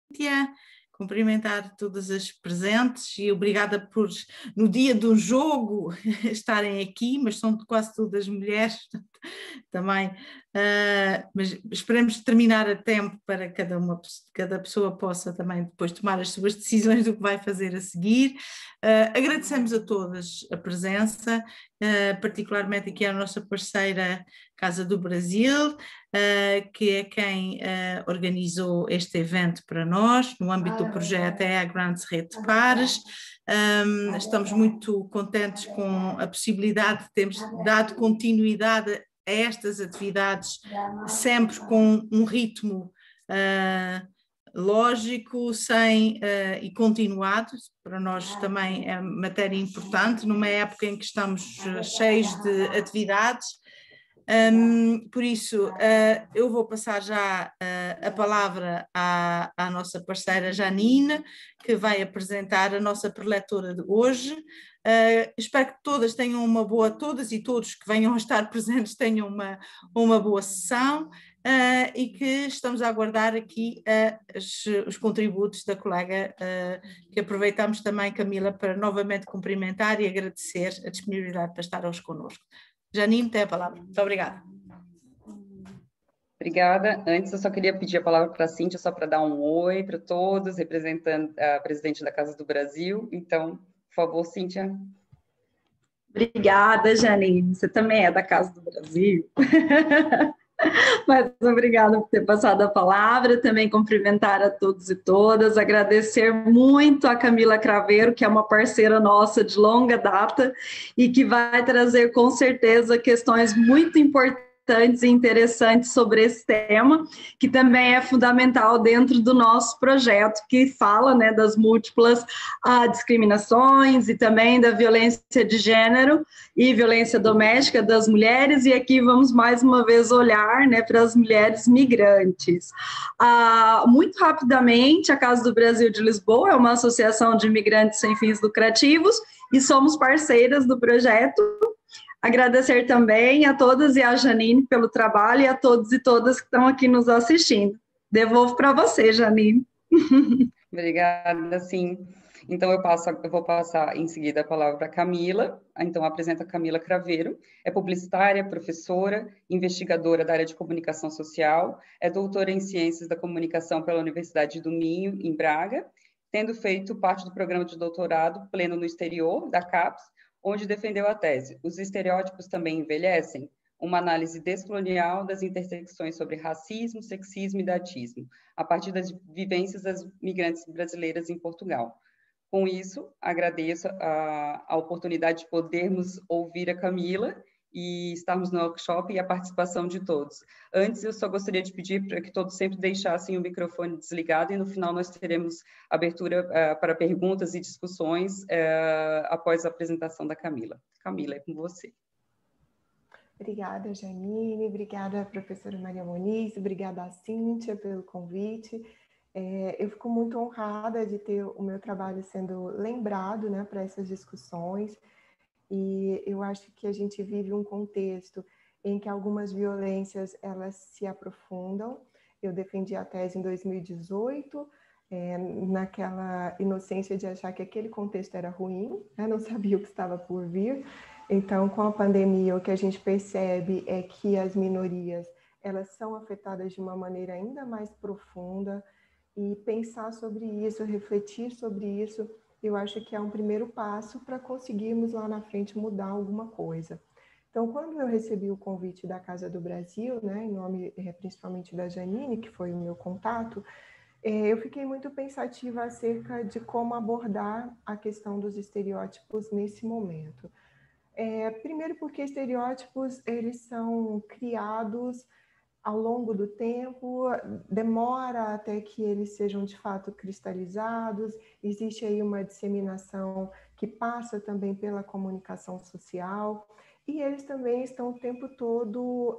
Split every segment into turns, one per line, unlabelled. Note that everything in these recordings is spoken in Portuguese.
Cíntia, cumprimentar todas as presentes e obrigada por, no dia do jogo, estarem aqui, mas são quase todas mulheres também, mas esperamos terminar a tempo para cada pessoa possa também depois tomar as suas decisões do que vai fazer a seguir. Agradecemos a todas a presença, particularmente aqui à nossa parceira Casa do Brasil, que é quem organizou este evento para nós, no âmbito do projeto EA Grandes Rede de Pares. Estamos muito contentes com a possibilidade de termos dado continuidade a estas atividades, sempre com um ritmo lógico, e continuado. Para nós também é matéria importante, numa época em que estamos cheios de atividades. Por isso, eu vou passar já a palavra à nossa parceira Janine, que vai apresentar a nossa preletora de hoje. Espero que todas tenham todas e todos que venham a estar presentes tenham uma boa sessão e que estamos a aguardar aqui os contributos da colega, que aproveitamos também, Camila, para novamente cumprimentar e agradecer a disponibilidade para estar hoje connosco. Janine, tem a palavra. Muito obrigada.
Obrigada. Antes, eu só queria pedir a palavra para a Cíntia, só para dar um oi para todos, representando a presidente da Casa do Brasil. Então, por favor, Cíntia.
Obrigada, Janine. Você também é da Casa do Brasil. Mas obrigada por ter passado a palavra, também cumprimentar a todos e todas, agradecer muito a Camila Craveiro, que é uma parceira nossa de longa data e que vai trazer com certeza questões muito importantes e interessantes sobre esse tema, que também é fundamental dentro do nosso projeto, que fala, né, das múltiplas discriminações e também da violência de gênero e violência doméstica das mulheres, e aqui vamos mais uma vez olhar, né, para as mulheres migrantes. Muito rapidamente, a Casa do Brasil de Lisboa é uma associação de imigrantes sem fins lucrativos e somos parceiras do projeto. Agradecer também a todas e a Janine pelo trabalho e a todos e todas que estão aqui nos assistindo. Devolvo para você, Janine.
Obrigada, sim. Então, eu vou passar em seguida a palavra para a Camila. Então, apresento a Camila Craveiro. É publicitária, professora, investigadora da área de comunicação social, é doutora em Ciências da Comunicação pela Universidade do Minho, em Braga, tendo feito parte do programa de doutorado Pleno no Exterior, da CAPES, onde defendeu a tese Os Estereótipos Também Envelhecem? Uma análise descolonial das intersecções sobre racismo, sexismo e datismo, a partir das vivências das migrantes brasileiras em Portugal. Com isso, agradeço a oportunidade de podermos ouvir a Camila e estarmos no workshop e a participação de todos. Antes, eu só gostaria de pedir para que todos sempre deixassem o microfone desligado e no final nós teremos abertura para perguntas e discussões após a apresentação da Camila. Camila, é com você.
Obrigada, Janine, obrigada, professora Maria Moniz, obrigada a Cíntia pelo convite. Eu fico muito honrada de ter o meu trabalho sendo lembrado, né, para essas discussões, e eu acho que a gente vive um contexto em que algumas violências elas se aprofundam. Eu defendi a tese em 2018, naquela inocência de achar que aquele contexto era ruim, né, não sabia o que estava por vir. Então, com a pandemia, o que a gente percebe é que as minorias elas são afetadas de uma maneira ainda mais profunda, e pensar sobre isso, refletir sobre isso, eu acho que é um primeiro passo para conseguirmos lá na frente mudar alguma coisa. Então, quando eu recebi o convite da Casa do Brasil, né, em nome principalmente da Janine, que foi o meu contato, eu fiquei muito pensativa acerca de como abordar a questão dos estereótipos nesse momento. Primeiro porque estereótipos, eles são criados ao longo do tempo, demora até que eles sejam de fato cristalizados, existe aí uma disseminação que passa também pela comunicação social, e eles também estão o tempo todo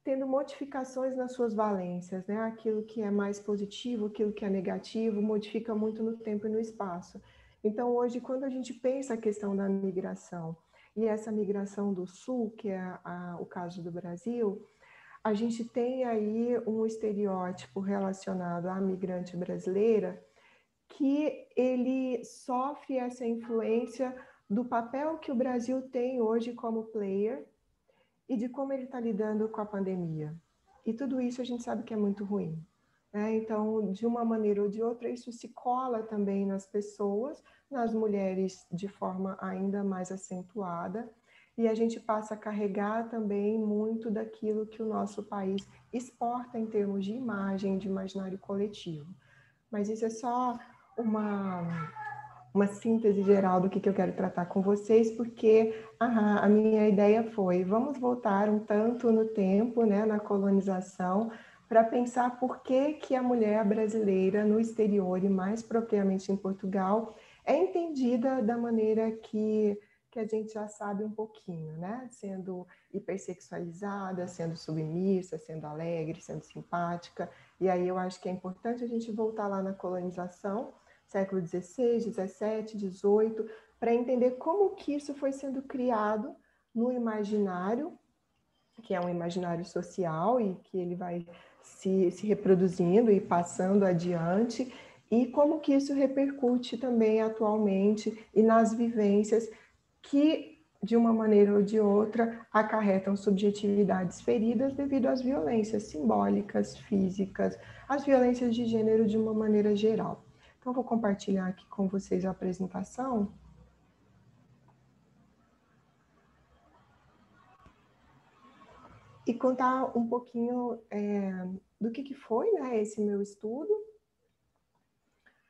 tendo modificações nas suas valências, né? Aquilo que é mais positivo, aquilo que é negativo, modifica muito no tempo e no espaço. Então, hoje, quando a gente pensa a questão da migração, e essa migração do Sul, que é o caso do Brasil, a gente tem aí um estereótipo relacionado à migrante brasileira que ele sofre essa influência do papel que o Brasil tem hoje como player e de como ele está lidando com a pandemia. E tudo isso a gente sabe que é muito ruim, né? Então, de uma maneira ou de outra, isso se cola também nas pessoas, nas mulheres de forma ainda mais acentuada, e a gente passa a carregar também muito daquilo que o nosso país exporta em termos de imagem, de imaginário coletivo. Mas isso é só uma síntese geral do que eu quero tratar com vocês, porque a minha ideia foi, vamos voltar um tanto no tempo, né, na colonização, para pensar por que a mulher brasileira no exterior, e mais propriamente em Portugal, é entendida da maneira que a gente já sabe um pouquinho, né? Sendo hipersexualizada, sendo submissa, sendo alegre, sendo simpática. E aí eu acho que é importante a gente voltar lá na colonização, século XVI, XVII, XVIII, para entender como que isso foi sendo criado no imaginário, que é um imaginário social e que ele vai se reproduzindo e passando adiante, e como que isso repercute também atualmente e nas vivências que, de uma maneira ou de outra, acarretam subjetividades feridas devido às violências simbólicas, físicas, às violências de gênero de uma maneira geral. Então, vou compartilhar aqui com vocês a apresentação. E contar um pouquinho do que foi, né, esse meu estudo,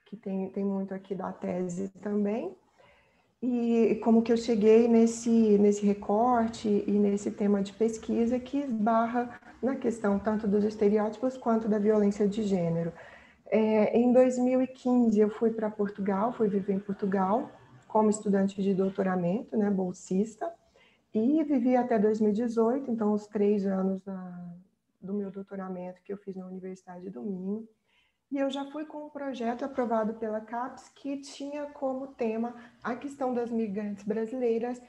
que tem muito aqui da tese também, e como que eu cheguei nesse recorte e nesse tema de pesquisa que esbarra na questão tanto dos estereótipos quanto da violência de gênero. Em 2015, eu fui para Portugal, fui viver em Portugal como estudante de doutoramento, né, bolsista, e vivi até 2018, então os 3 anos do meu doutoramento que eu fiz na Universidade do Minho. E eu já fui com um projeto aprovado pela CAPES que tinha como tema a questão das migrantes brasileiras,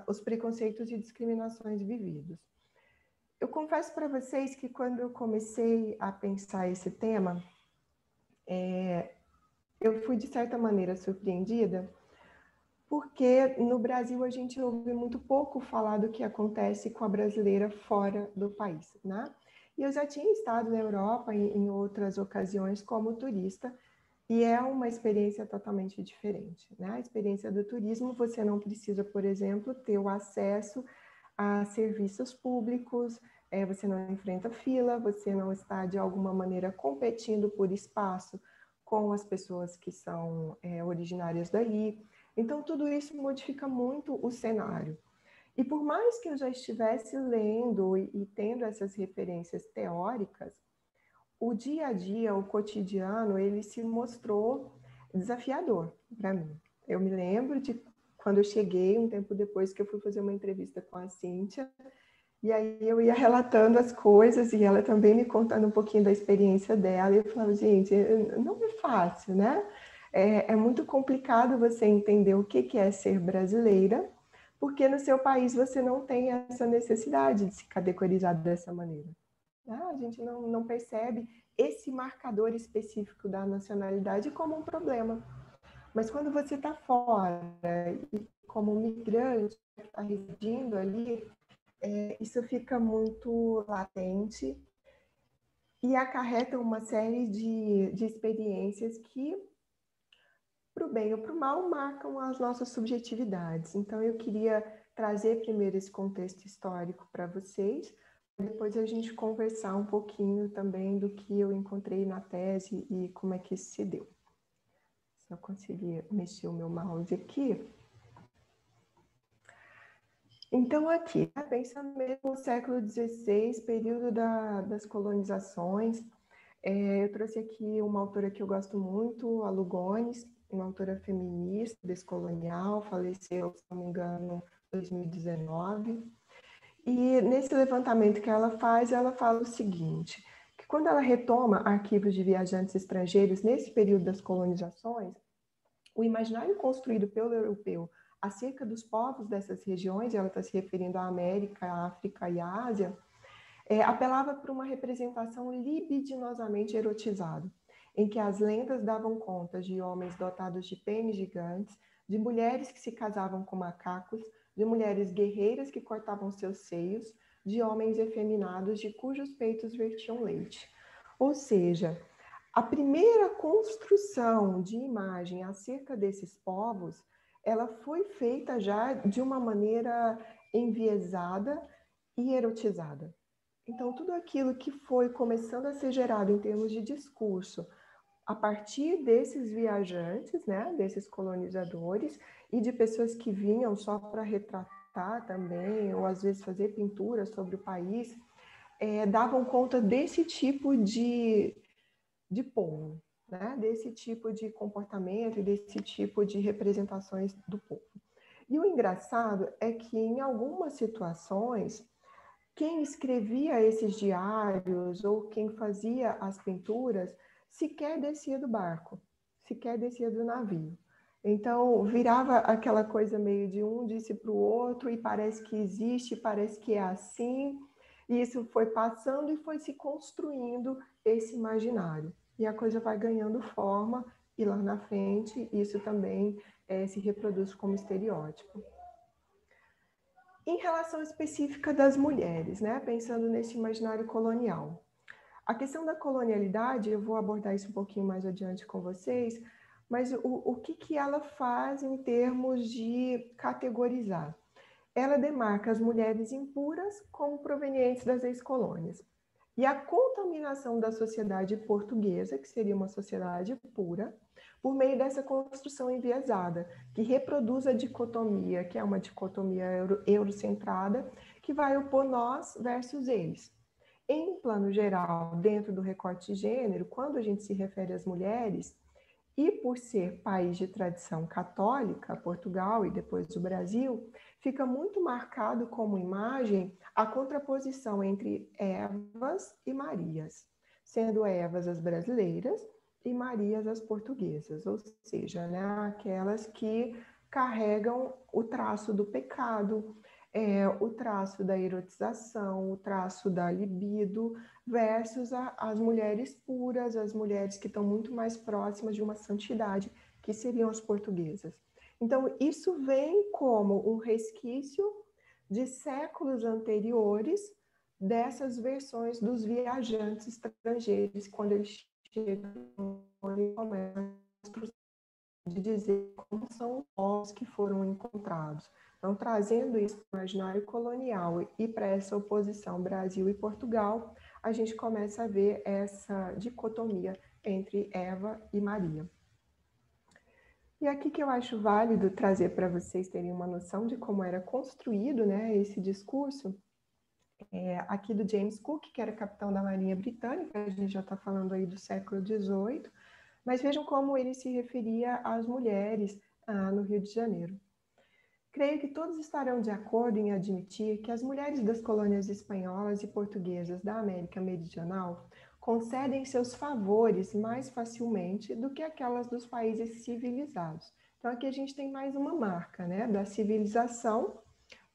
os preconceitos e discriminações vividos. Eu confesso para vocês que quando eu comecei a pensar esse tema, eu fui de certa maneira surpreendida, porque no Brasil a gente ouve muito pouco falar do que acontece com a brasileira fora do país, né? E eu já tinha estado na Europa em outras ocasiões como turista, e é uma experiência totalmente diferente, né? A experiência do turismo, você não precisa, por exemplo, ter o acesso a serviços públicos, você não enfrenta fila, você não está, de alguma maneira, competindo por espaço com as pessoas que são originárias dali. Então, tudo isso modifica muito o cenário. E por mais que eu já estivesse lendo e tendo essas referências teóricas, o dia a dia, o cotidiano, ele se mostrou desafiador para mim. Eu me lembro de quando eu cheguei, um tempo depois que eu fui fazer uma entrevista com a Cíntia, e aí eu ia relatando as coisas e ela também me contando um pouquinho da experiência dela, e eu falava, gente, não é fácil, né? É muito complicado você entender o que é ser brasileira, porque no seu país você não tem essa necessidade de se categorizar dessa maneira. A gente não percebe esse marcador específico da nacionalidade como um problema. Mas quando você está fora e como migrante, está residindo ali, isso fica muito latente e acarreta uma série de experiências que, para o bem ou para o mal, marcam as nossas subjetividades. Então, eu queria trazer primeiro esse contexto histórico para vocês, depois a gente conversar um pouquinho também do que eu encontrei na tese e como é que isso se deu. Se eu conseguir mexer o meu mouse aqui. Então, aqui, pensando mesmo no século XVI, período das colonizações, eu trouxe aqui uma autora que eu gosto muito, a Lugones, uma autora feminista, descolonial, faleceu, se não me engano, em 2019. E nesse levantamento que ela fala o seguinte, que quando ela retoma arquivos de viajantes estrangeiros nesse período das colonizações, o imaginário construído pelo europeu acerca dos povos dessas regiões, ela está se referindo à América, à África e à Ásia, apelava para uma representação libidinosamente erotizada, em que as lendas davam conta de homens dotados de pênis gigantes, de mulheres que se casavam com macacos, de mulheres guerreiras que cortavam seus seios, de homens efeminados de cujos peitos vertiam leite. Ou seja, a primeira construção de imagem acerca desses povos, ela foi feita já de uma maneira enviesada e erotizada. Então, tudo aquilo que foi começando a ser gerado em termos de discurso a partir desses viajantes, né, desses colonizadores e de pessoas que vinham só para retratar também, ou às vezes fazer pinturas sobre o país, davam conta desse tipo de povo, né, desse tipo de comportamento e desse tipo de representações do povo. E o engraçado é que em algumas situações, quem escrevia esses diários ou quem fazia as pinturas sequer descia do barco, sequer descia do navio. Então, virava aquela coisa meio de um disse para o outro e parece que existe, parece que é assim. E isso foi passando e foi se construindo esse imaginário. E a coisa vai ganhando forma e lá na frente isso também se reproduz como estereótipo. Em relação específica das mulheres, né? Pensando nesse imaginário colonial. A questão da colonialidade, eu vou abordar isso um pouquinho mais adiante com vocês, mas o que ela faz em termos de categorizar? Ela demarca as mulheres impuras como provenientes das ex-colônias. E a contaminação da sociedade portuguesa, que seria uma sociedade pura, por meio dessa construção enviesada, que reproduz a dicotomia, que é uma dicotomia eurocentrada, que vai opor nós versus eles. Em plano geral, dentro do recorte de gênero, quando a gente se refere às mulheres, e por ser país de tradição católica, Portugal e depois o Brasil, fica muito marcado como imagem a contraposição entre Evas e Marias, sendo Evas as brasileiras e Marias as portuguesas, ou seja, né, aquelas que carregam o traço do pecado, o traço da erotização, o traço da libido, versus as mulheres puras, as mulheres que estão muito mais próximas de uma santidade, que seriam as portuguesas. Então, isso vem como um resquício de séculos anteriores dessas versões dos viajantes estrangeiros, quando eles chegam e começam de dizer como são os que foram encontrados. Então, trazendo isso para o imaginário colonial e para essa oposição Brasil e Portugal, a gente começa a ver essa dicotomia entre Eva e Maria. E aqui que eu acho válido trazer para vocês terem uma noção de como era construído, né, esse discurso, aqui do James Cook, que era capitão da Marinha Britânica, a gente já está falando aí do século XVIII, mas vejam como ele se referia às mulheres no Rio de Janeiro. Creio que todos estarão de acordo em admitir que as mulheres das colônias espanholas e portuguesas da América Meridional concedem seus favores mais facilmente do que aquelas dos países civilizados. Então, aqui a gente tem mais uma marca, né, da civilização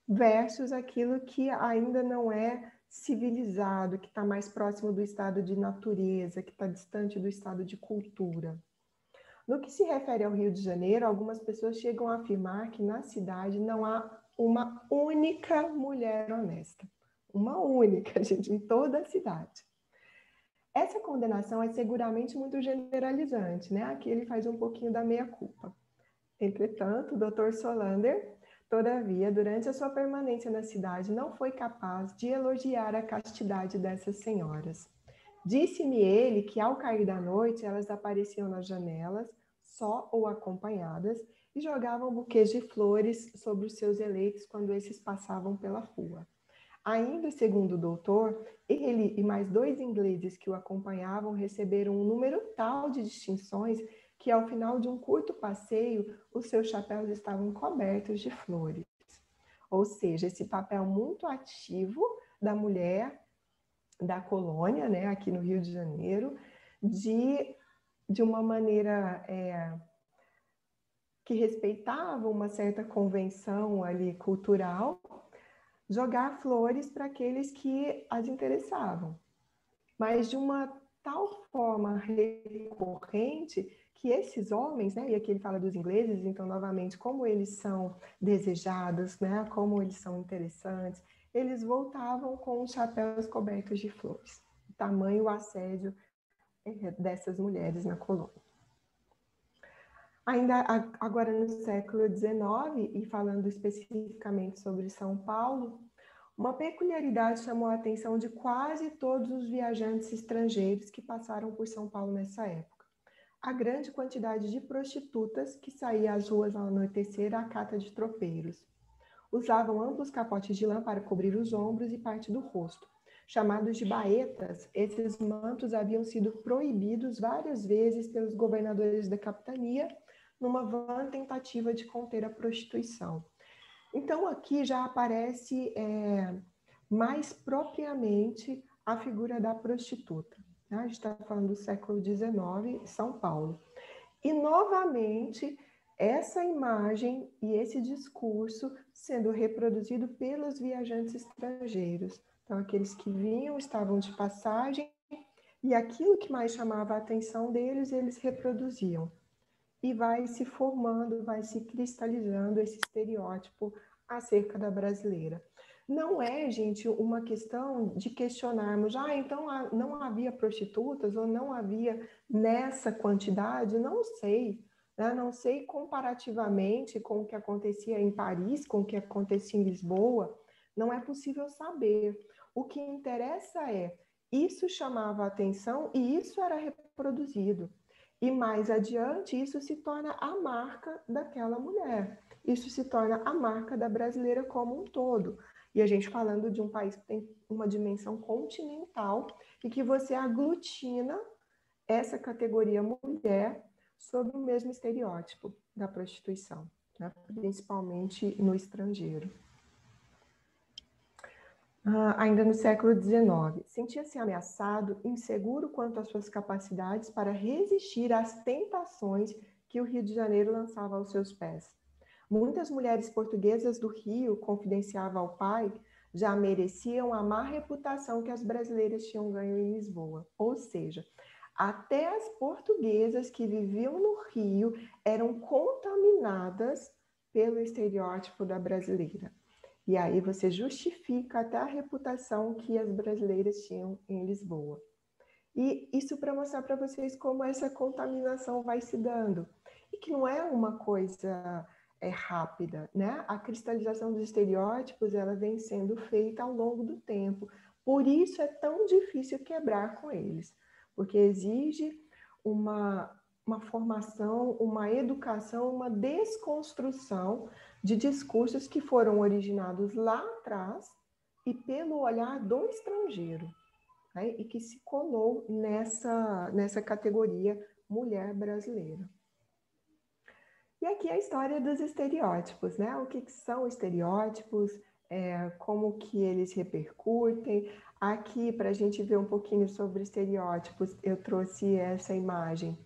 versus aquilo que ainda não é civilizado, que está mais próximo do estado de natureza, que está distante do estado de cultura. No que se refere ao Rio de Janeiro, algumas pessoas chegam a afirmar que na cidade não há uma única mulher honesta. Uma única, gente, em toda a cidade. Essa condenação é seguramente muito generalizante, né? Aqui ele faz um pouquinho da meia-culpa. Entretanto, o Dr. Solander, todavia, durante a sua permanência na cidade, não foi capaz de elogiar a castidade dessas senhoras. Disse-me ele que, ao cair da noite, elas apareciam nas janelas, só ou acompanhadas, e jogavam buquês de flores sobre os seus eleitos quando esses passavam pela rua. Ainda segundo o doutor, ele e mais 2 ingleses que o acompanhavam receberam um número tal de distinções que, ao final de um curto passeio, os seus chapéus estavam cobertos de flores. Ou seja, esse papel muito ativo da mulher da colônia, né, aqui no Rio de Janeiro, de uma maneira que respeitava uma certa convenção ali cultural, jogar flores para aqueles que as interessavam, mas de uma tal forma recorrente que esses homens, né, e aqui ele fala dos ingleses, então, novamente, como eles são desejados, né, como eles são interessantes, eles voltavam com os chapéus cobertos de flores. Tamanho assédio dessas mulheres na colônia. Ainda agora no século XIX, e falando especificamente sobre São Paulo, uma peculiaridade chamou a atenção de quase todos os viajantes estrangeiros que passaram por São Paulo nessa época. A grande quantidade de prostitutas que saía às ruas ao anoitecer à cata de tropeiros. Usavam amplos capotes de lã para cobrir os ombros e parte do rosto. Chamados de baetas, esses mantos haviam sido proibidos várias vezes pelos governadores da capitania, numa vã tentativa de conter a prostituição. Então, aqui já aparece mais propriamente a figura da prostituta. Né? A gente está falando do século XIX, São Paulo. E, novamente, essa imagem e esse discurso sendo reproduzido pelos viajantes estrangeiros. Então, aqueles que vinham, estavam de passagem, e aquilo que mais chamava a atenção deles, eles reproduziam. E vai se formando, vai se cristalizando esse estereótipo acerca da brasileira. Não é, gente, uma questão de questionarmos, então não havia prostitutas ou não havia nessa quantidade, não sei, né? Não sei comparativamente com o que acontecia em Paris, com o que acontecia em Lisboa, não é possível saber. O que interessa é, isso chamava a atenção e isso era reproduzido. E mais adiante, isso se torna a marca daquela mulher. Isso se torna a marca da brasileira como um todo. E a gente falando de um país que tem uma dimensão continental e que você aglutina essa categoria mulher sob o mesmo estereótipo da prostituição, né? Principalmente no estrangeiro. Ainda no século XIX, sentia-se ameaçado, inseguro quanto às suas capacidades para resistir às tentações que o Rio de Janeiro lançava aos seus pés. Muitas mulheres portuguesas do Rio, confidenciava ao pai, já mereciam a má reputação que as brasileiras tinham ganho em Lisboa. Ou seja, até as portuguesas que viviam no Rio eram contaminadas pelo estereótipo da brasileira. E aí você justifica até a reputação que as brasileiras tinham em Lisboa. E isso para mostrar para vocês como essa contaminação vai se dando. E que não é uma coisa rápida, né? A cristalização dos estereótipos, ela vem sendo feita ao longo do tempo. Por isso é tão difícil quebrar com eles. Porque exige uma formação, uma educação, uma desconstrução de discursos que foram originados lá atrás e pelo olhar do estrangeiro, né? E que se colou nessa categoria mulher brasileira. E aqui a história dos estereótipos, né? O que são estereótipos, como que eles repercutem. Aqui, para a gente ver um pouquinho sobre estereótipos, eu trouxe essa imagem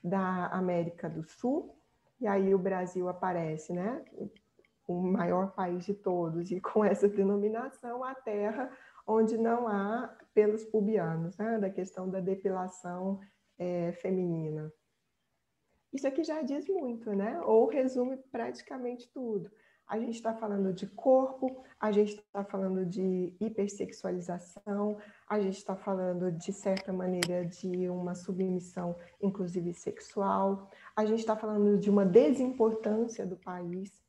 da América do Sul, e aí o Brasil aparece, né? O maior país de todos, e com essa denominação, a terra onde não há pelos pubianos, né? Da questão da depilação feminina. Isso aqui já diz muito, né? Ou resume praticamente tudo. A gente está falando de corpo, a gente está falando de hipersexualização, a gente está falando, de certa maneira, de uma submissão, inclusive sexual, a gente está falando de uma desimportância do país.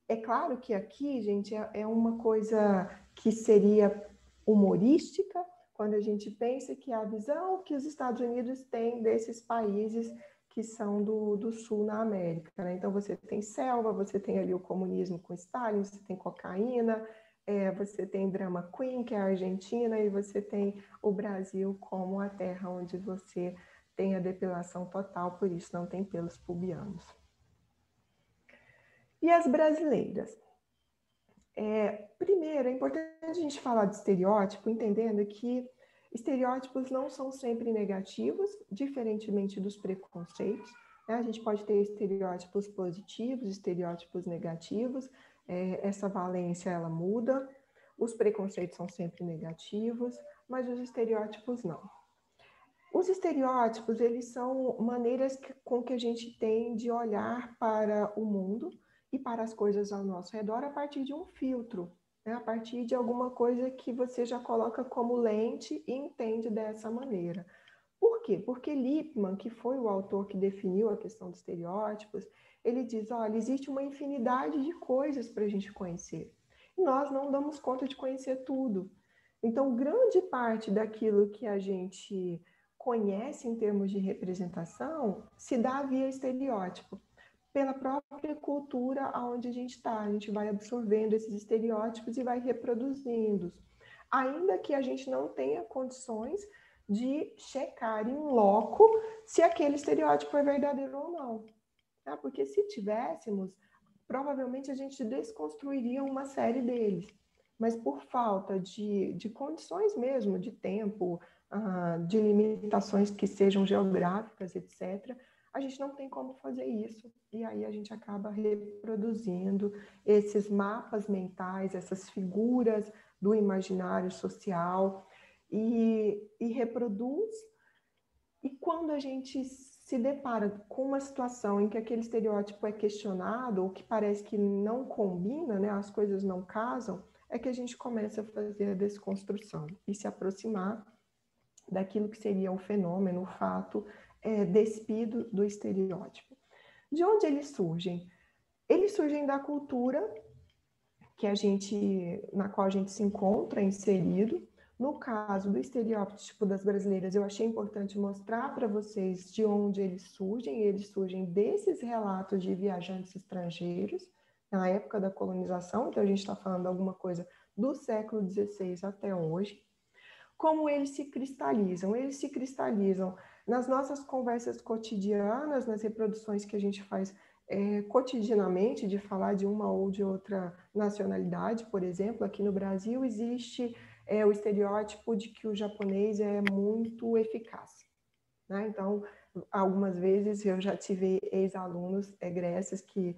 É claro que aqui, gente, é uma coisa que seria humorística, quando a gente pensa que a visão que os Estados Unidos têm desses países que são do sul na América, né? Então você tem selva, você tem ali o comunismo com Stalin, você tem cocaína, você tem drama queen, que é a Argentina, e você tem o Brasil como a terra onde você tem a depilação total, por isso não tem pelos pubianos. E as brasileiras? Primeiro, é importante a gente falar de estereótipo, entendendo que estereótipos não são sempre negativos, diferentemente dos preconceitos, né? A gente pode ter estereótipos positivos, estereótipos negativos, essa valência ela muda. Os preconceitos são sempre negativos, mas os estereótipos não. Os estereótipos, eles são maneiras com que a gente tem de olhar para o mundo e para as coisas ao nosso redor a partir de um filtro, né? A partir de alguma coisa que você já coloca como lente e entende dessa maneira. Por quê? Porque Lippmann, que foi o autor que definiu a questão dos estereótipos, ele diz, olha, existe uma infinidade de coisas para a gente conhecer. E nós não damos conta de conhecer tudo. Então, grande parte daquilo que a gente conhece em termos de representação se dá via estereótipo. Pela própria cultura onde a gente está, a gente vai absorvendo esses estereótipos e vai reproduzindo-os. Ainda que a gente não tenha condições de checar em loco se aquele estereótipo é verdadeiro ou não. Porque se tivéssemos, provavelmente a gente desconstruiria uma série deles. Mas por falta de condições mesmo, de tempo, de limitações que sejam geográficas, etc., a gente não tem como fazer isso. E aí a gente acaba reproduzindo esses mapas mentais, essas figuras do imaginário social, e reproduz. E quando a gente se depara com uma situação em que aquele estereótipo é questionado, ou que parece que não combina, né, as coisas não casam, é que a gente começa a fazer a desconstrução e se aproximar daquilo que seria o fenômeno, o fato despido do estereótipo. De onde eles surgem? Eles surgem da cultura na qual a gente se encontra inserido. No caso do estereótipo das brasileiras, eu achei importante mostrar para vocês de onde eles surgem. Eles surgem desses relatos de viajantes estrangeiros, na época da colonização, então a gente está falando alguma coisa do século XVI até hoje. Como eles se cristalizam? Eles se cristalizam nas nossas conversas cotidianas, nas reproduções que a gente faz cotidianamente, de falar de uma ou de outra nacionalidade. Por exemplo, aqui no Brasil existe o estereótipo de que o japonês é muito eficaz, né? Então, algumas vezes eu já tive ex-alunos egressos que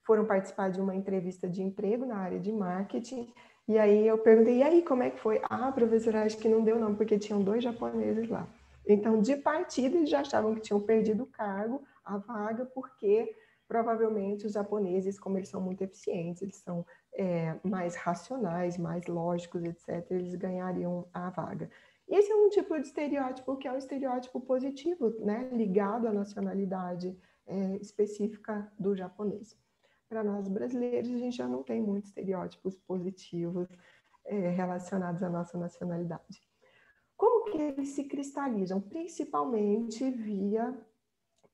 foram participar de uma entrevista de emprego na área de marketing, e aí eu perguntei, e aí, como é que foi? Ah, professora, acho que não deu não, porque tinham 2 japoneses lá. Então, de partida, eles já achavam que tinham perdido o cargo, a vaga, porque provavelmente os japoneses, como eles são muito eficientes, eles são mais racionais, mais lógicos, etc., eles ganhariam a vaga. Esse é um tipo de estereótipo que é um estereótipo positivo, né, ligado à nacionalidade específica do japonês. Para nós brasileiros, a gente já não tem muitos estereótipos positivos relacionados à nossa nacionalidade. Como que eles se cristalizam? Principalmente via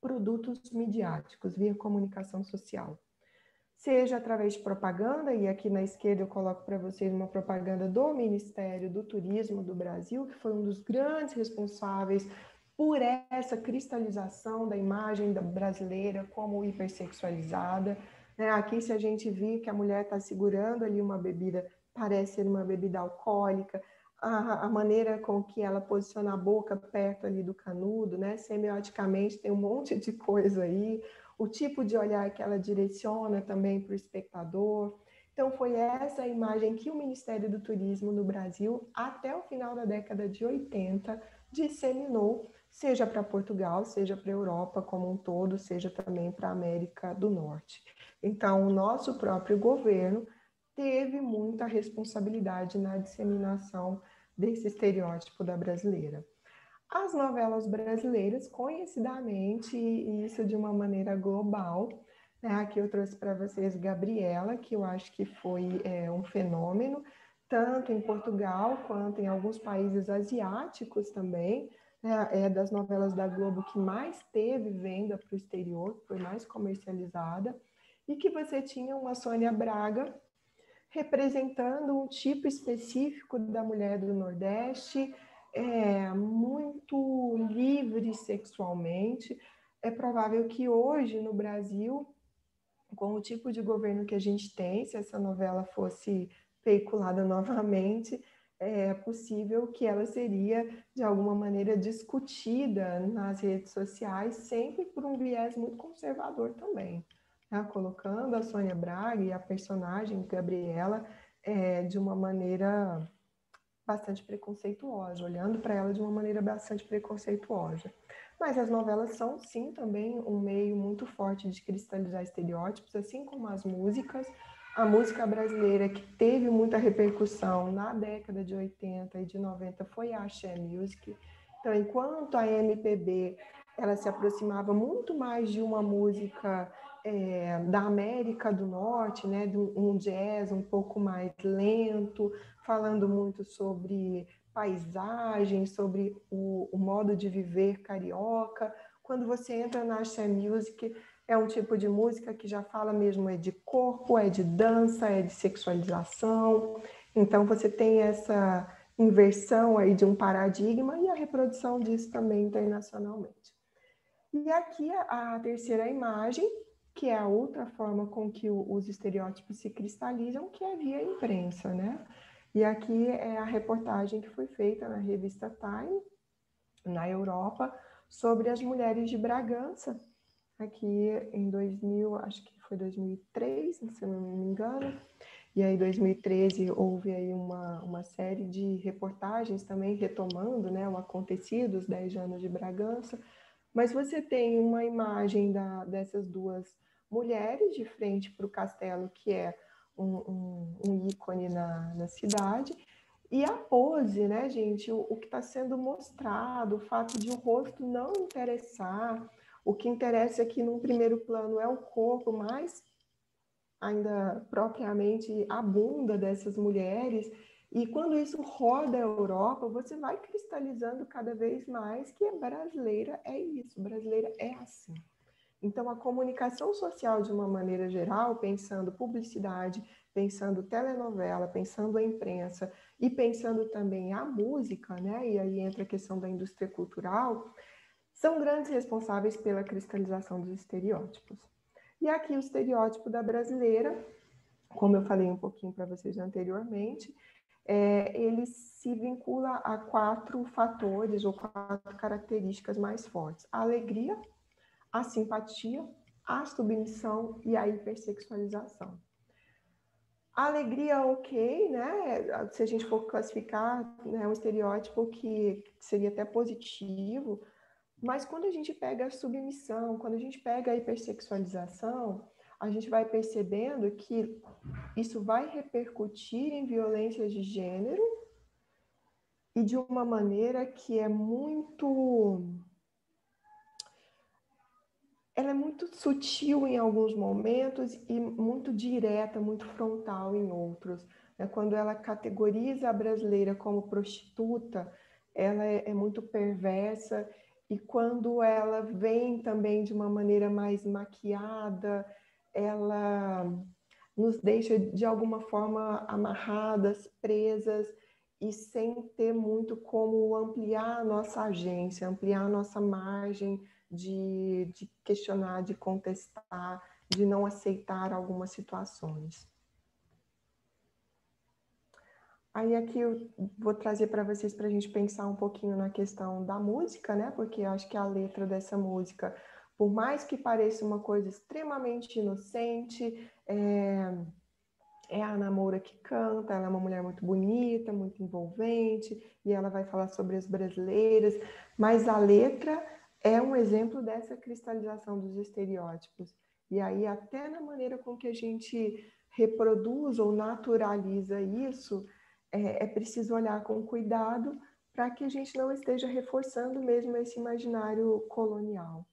produtos midiáticos, via comunicação social. Seja através de propaganda, e aqui na esquerda eu coloco para vocês uma propaganda do Ministério do Turismo do Brasil, que foi um dos grandes responsáveis por essa cristalização da imagem da brasileira como hipersexualizada. Aqui, se a gente vir que a mulher está segurando ali uma bebida, parece ser uma bebida alcoólica, a maneira com que ela posiciona a boca perto ali do canudo, né? Semioticamente tem um monte de coisa aí, o tipo de olhar que ela direciona também para o espectador. Então, foi essa a imagem que o Ministério do Turismo no Brasil, até o final da década de 80, disseminou, seja para Portugal, seja para a Europa como um todo, seja também para a América do Norte. Então, o nosso próprio governo teve muita responsabilidade na disseminação desse estereótipo da brasileira. As novelas brasileiras, conhecidamente, e isso de uma maneira global, né? Aqui eu trouxe para vocês Gabriela, que eu acho que foi um fenômeno, tanto em Portugal quanto em alguns países asiáticos também, né? É das novelas da Globo que mais teve venda para o exterior, que foi mais comercializada, e que você tinha uma Sônia Braga representando um tipo específico da mulher do Nordeste, muito livre sexualmente. É provável que hoje no Brasil, com o tipo de governo que a gente tem, se essa novela fosse veiculada novamente, é possível que ela seria de alguma maneira discutida nas redes sociais, sempre por um viés muito conservador também. Colocando a Sônia Braga e a personagem Gabriela de uma maneira bastante preconceituosa, olhando para ela de uma maneira bastante preconceituosa. Mas as novelas são, sim, também um meio muito forte de cristalizar estereótipos, assim como as músicas. A música brasileira, que teve muita repercussão na década de 80 e de 90, foi a Axé Music. Então, enquanto a MPB ela se aproximava muito mais de uma música da América do Norte, né, de um jazz um pouco mais lento, falando muito sobre paisagem, sobre o modo de viver carioca. Quando você entra na Axé Music, é um tipo de música que já fala mesmo de corpo, é de dança, é de sexualização. Então você tem essa inversão aí de um paradigma e a reprodução disso também internacionalmente. E aqui a terceira imagem, que é a outra forma com que os estereótipos se cristalizam, que é via imprensa, né? E aqui é a reportagem que foi feita na revista Time, na Europa, sobre as mulheres de Bragança, aqui em 2000, acho que foi 2003, se eu não me engano. E aí, em 2013, houve aí uma série de reportagens também retomando, né, o acontecido, os 10 anos de Bragança. Mas você tem uma imagem dessas duas mulheres de frente para o castelo, que é um ícone na cidade, e a pose, né, gente? O que está sendo mostrado, o fato de o rosto não interessar, o que interessa aqui num primeiro plano é o corpo, mas ainda propriamente a bunda dessas mulheres. E quando isso roda a Europa, você vai cristalizando cada vez mais que a brasileira é isso, brasileira é assim. Então, a comunicação social, de uma maneira geral, pensando publicidade, pensando telenovela, pensando a imprensa e pensando também a música, né? E aí entra a questão da indústria cultural, são grandes responsáveis pela cristalização dos estereótipos. E aqui o estereótipo da brasileira, como eu falei um pouquinho para vocês anteriormente, ele se vincula a 4 fatores ou 4 características mais fortes: a alegria, a simpatia, a submissão e a hipersexualização. A alegria, ok, né? Se a gente for classificar, né, um estereótipo que seria até positivo, mas quando a gente pega a submissão, quando a gente pega a hipersexualização, a gente vai percebendo que isso vai repercutir em violências de gênero e de uma maneira que é ela é muito sutil em alguns momentos e muito direta, muito frontal em outros. Quando ela categoriza a brasileira como prostituta, ela é muito perversa, e quando ela vem também de uma maneira mais maquiada, ela nos deixa de alguma forma amarradas, presas e sem ter muito como ampliar a nossa agência, ampliar a nossa margem de questionar, de contestar, de não aceitar algumas situações. Aí aqui eu vou trazer para vocês para a gente pensar um pouquinho na questão da música, né? Porque eu acho que a letra dessa música, por mais que pareça uma coisa extremamente inocente, é a Ana Moura que canta, ela é uma mulher muito bonita, muito envolvente, e ela vai falar sobre as brasileiras, mas a letra é um exemplo dessa cristalização dos estereótipos. E aí, até na maneira com que a gente reproduz ou naturaliza isso, é preciso olhar com cuidado para que a gente não esteja reforçando mesmo esse imaginário colonial.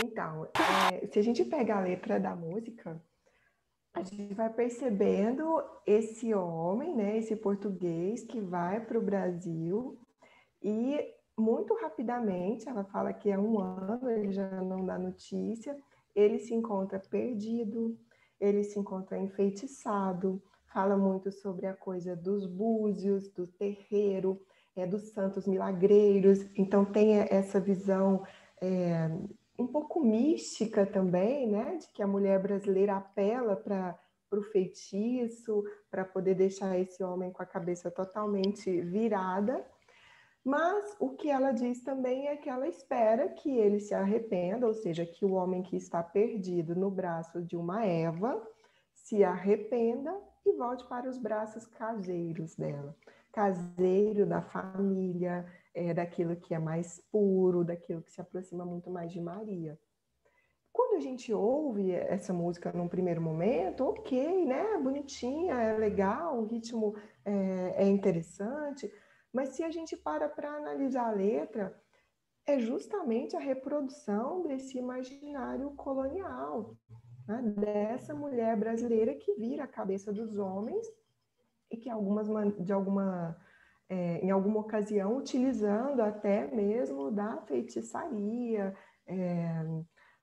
Então, se a gente pega a letra da música, a gente vai percebendo esse homem, né, esse português que vai para o Brasil e muito rapidamente, ela fala que é 1 ano, ele já não dá notícia, ele se encontra perdido, ele se encontra enfeitiçado, fala muito sobre a coisa dos búzios, do terreiro, dos santos milagreiros, então tem essa visão um pouco mística também, né, de que a mulher brasileira apela para o feitiço, para poder deixar esse homem com a cabeça totalmente virada. Mas o que ela diz também é que ela espera que ele se arrependa, ou seja, que o homem que está perdido no braço de uma Eva se arrependa e volte para os braços caseiros dela. Caseiro da família, daquilo que é mais puro, daquilo que se aproxima muito mais de Maria. Quando a gente ouve essa música num primeiro momento, ok, né? Bonitinha, é legal, o ritmo é interessante, mas se a gente para analisar a letra, é justamente a reprodução desse imaginário colonial, né? Dessa mulher brasileira que vira a cabeça dos homens e que em alguma ocasião, utilizando até mesmo da feitiçaria,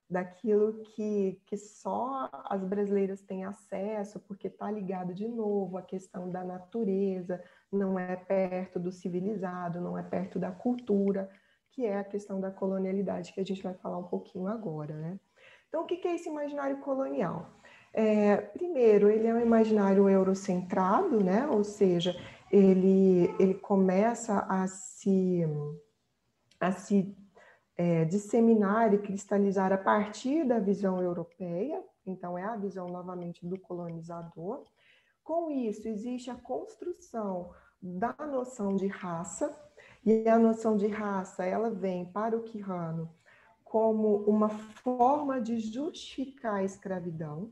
daquilo que só as brasileiras têm acesso, porque está ligado de novo à questão da natureza, não é perto do civilizado, não é perto da cultura, que é a questão da colonialidade, que a gente vai falar um pouquinho agora, né? Então, o que é esse imaginário colonial? Primeiro, ele é um imaginário eurocentrado, né? Ou seja, ele começa a se disseminar e cristalizar a partir da visão europeia, então é a visão novamente do colonizador. Com isso, existe a construção da noção de raça, e a noção de raça ela vem para o Quijano como uma forma de justificar a escravidão.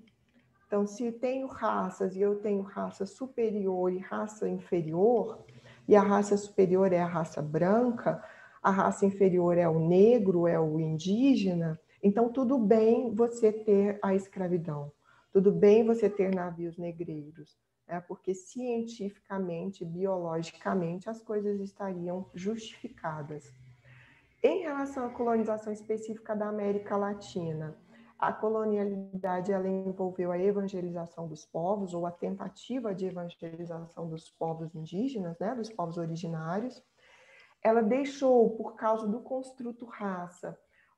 Então, se tenho raças e eu tenho raça superior e raça inferior, e a raça superior é a raça branca, a raça inferior é o negro, é o indígena, então tudo bem você ter a escravidão, tudo bem você ter navios negreiros, porque cientificamente, biologicamente, as coisas estariam justificadas. Em relação à colonização específica da América Latina, a colonialidade ela envolveu a evangelização dos povos, ou a tentativa de evangelização dos povos indígenas, né, dos povos originários. Ela deixou, por causa do construto raça,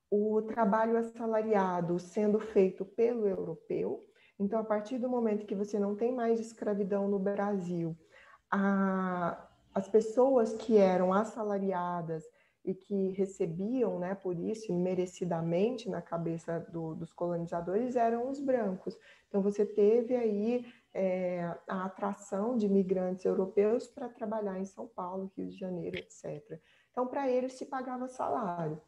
o trabalho assalariado sendo feito pelo europeu. Então, a partir do momento que você não tem mais escravidão no Brasil, as pessoas que eram assalariadas e que recebiam, né, por isso, merecidamente na cabeça dos colonizadores, eram os brancos. Então, você teve aí a atração de imigrantes europeus para trabalhar em São Paulo, Rio de Janeiro, etc. Então, para eles se pagava salário.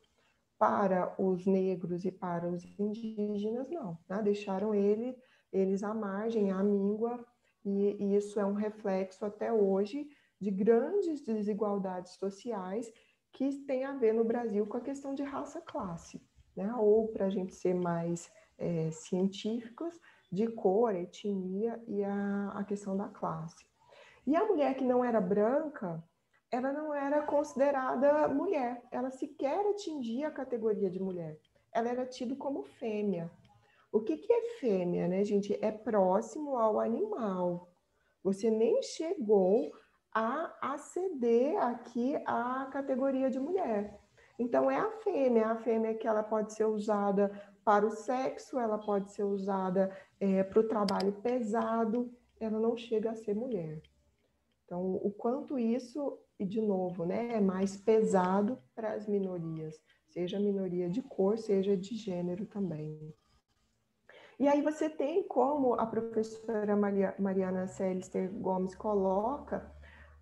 Para os negros e para os indígenas, não. Né? Deixaram eles à margem, à míngua, e isso é um reflexo até hoje de grandes desigualdades sociais que tem a ver no Brasil com a questão de raça-classe, né? Ou, para a gente ser mais científicos, de cor, etnia e a questão da classe. E a mulher que não era branca, ela não era considerada mulher, ela sequer atingia a categoria de mulher, ela era tida como fêmea. O que é fêmea, né, gente? É próximo ao animal. Você nem chegou a aceder aqui à categoria de mulher. Então, é a fêmea que ela pode ser usada para o sexo, ela pode ser usada para o trabalho pesado, ela não chega a ser mulher. Então, o quanto isso, e de novo, né, é mais pesado para as minorias, seja a minoria de cor, seja de gênero também. E aí você tem, como a professora Mariana Celister Gomes coloca,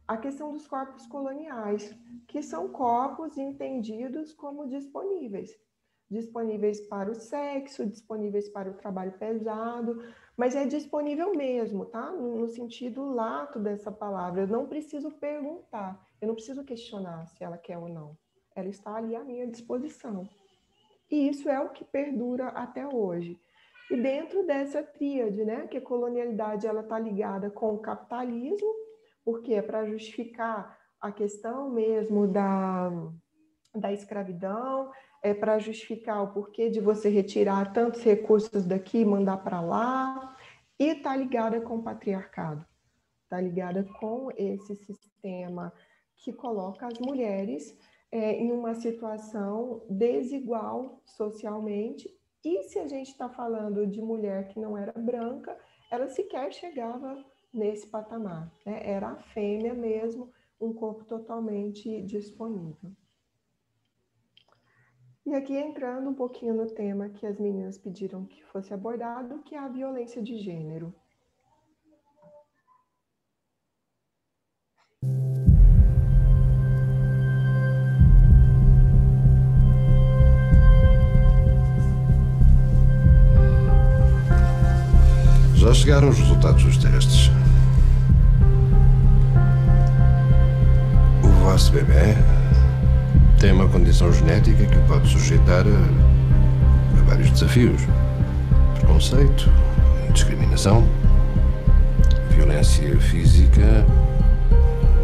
a questão dos corpos coloniais, que são corpos entendidos como disponíveis. Disponíveis para o sexo, disponíveis para o trabalho pesado, mas é disponível mesmo, tá? No sentido lato dessa palavra. Eu não preciso perguntar, eu não preciso questionar se ela quer ou não. Ela está ali à minha disposição. E isso é o que perdura até hoje. E dentro dessa tríade, né, que a colonialidade ela está ligada com o capitalismo, porque é para justificar a questão mesmo da escravidão, é para justificar o porquê de você retirar tantos recursos daqui e mandar para lá, e está ligada com o patriarcado, está ligada com esse sistema que coloca as mulheres em uma situação desigual socialmente. E se a gente está falando de mulher que não era branca, ela sequer chegava nesse patamar, né? Era a fêmea mesmo, um corpo totalmente disponível. E aqui entrando um pouquinho no tema que as meninas pediram que fosse abordado, que é a violência de gênero.
Já chegaram os resultados dos testes. O vosso bebê tem uma condição genética que o pode sujeitar a vários desafios. Preconceito, discriminação, violência física,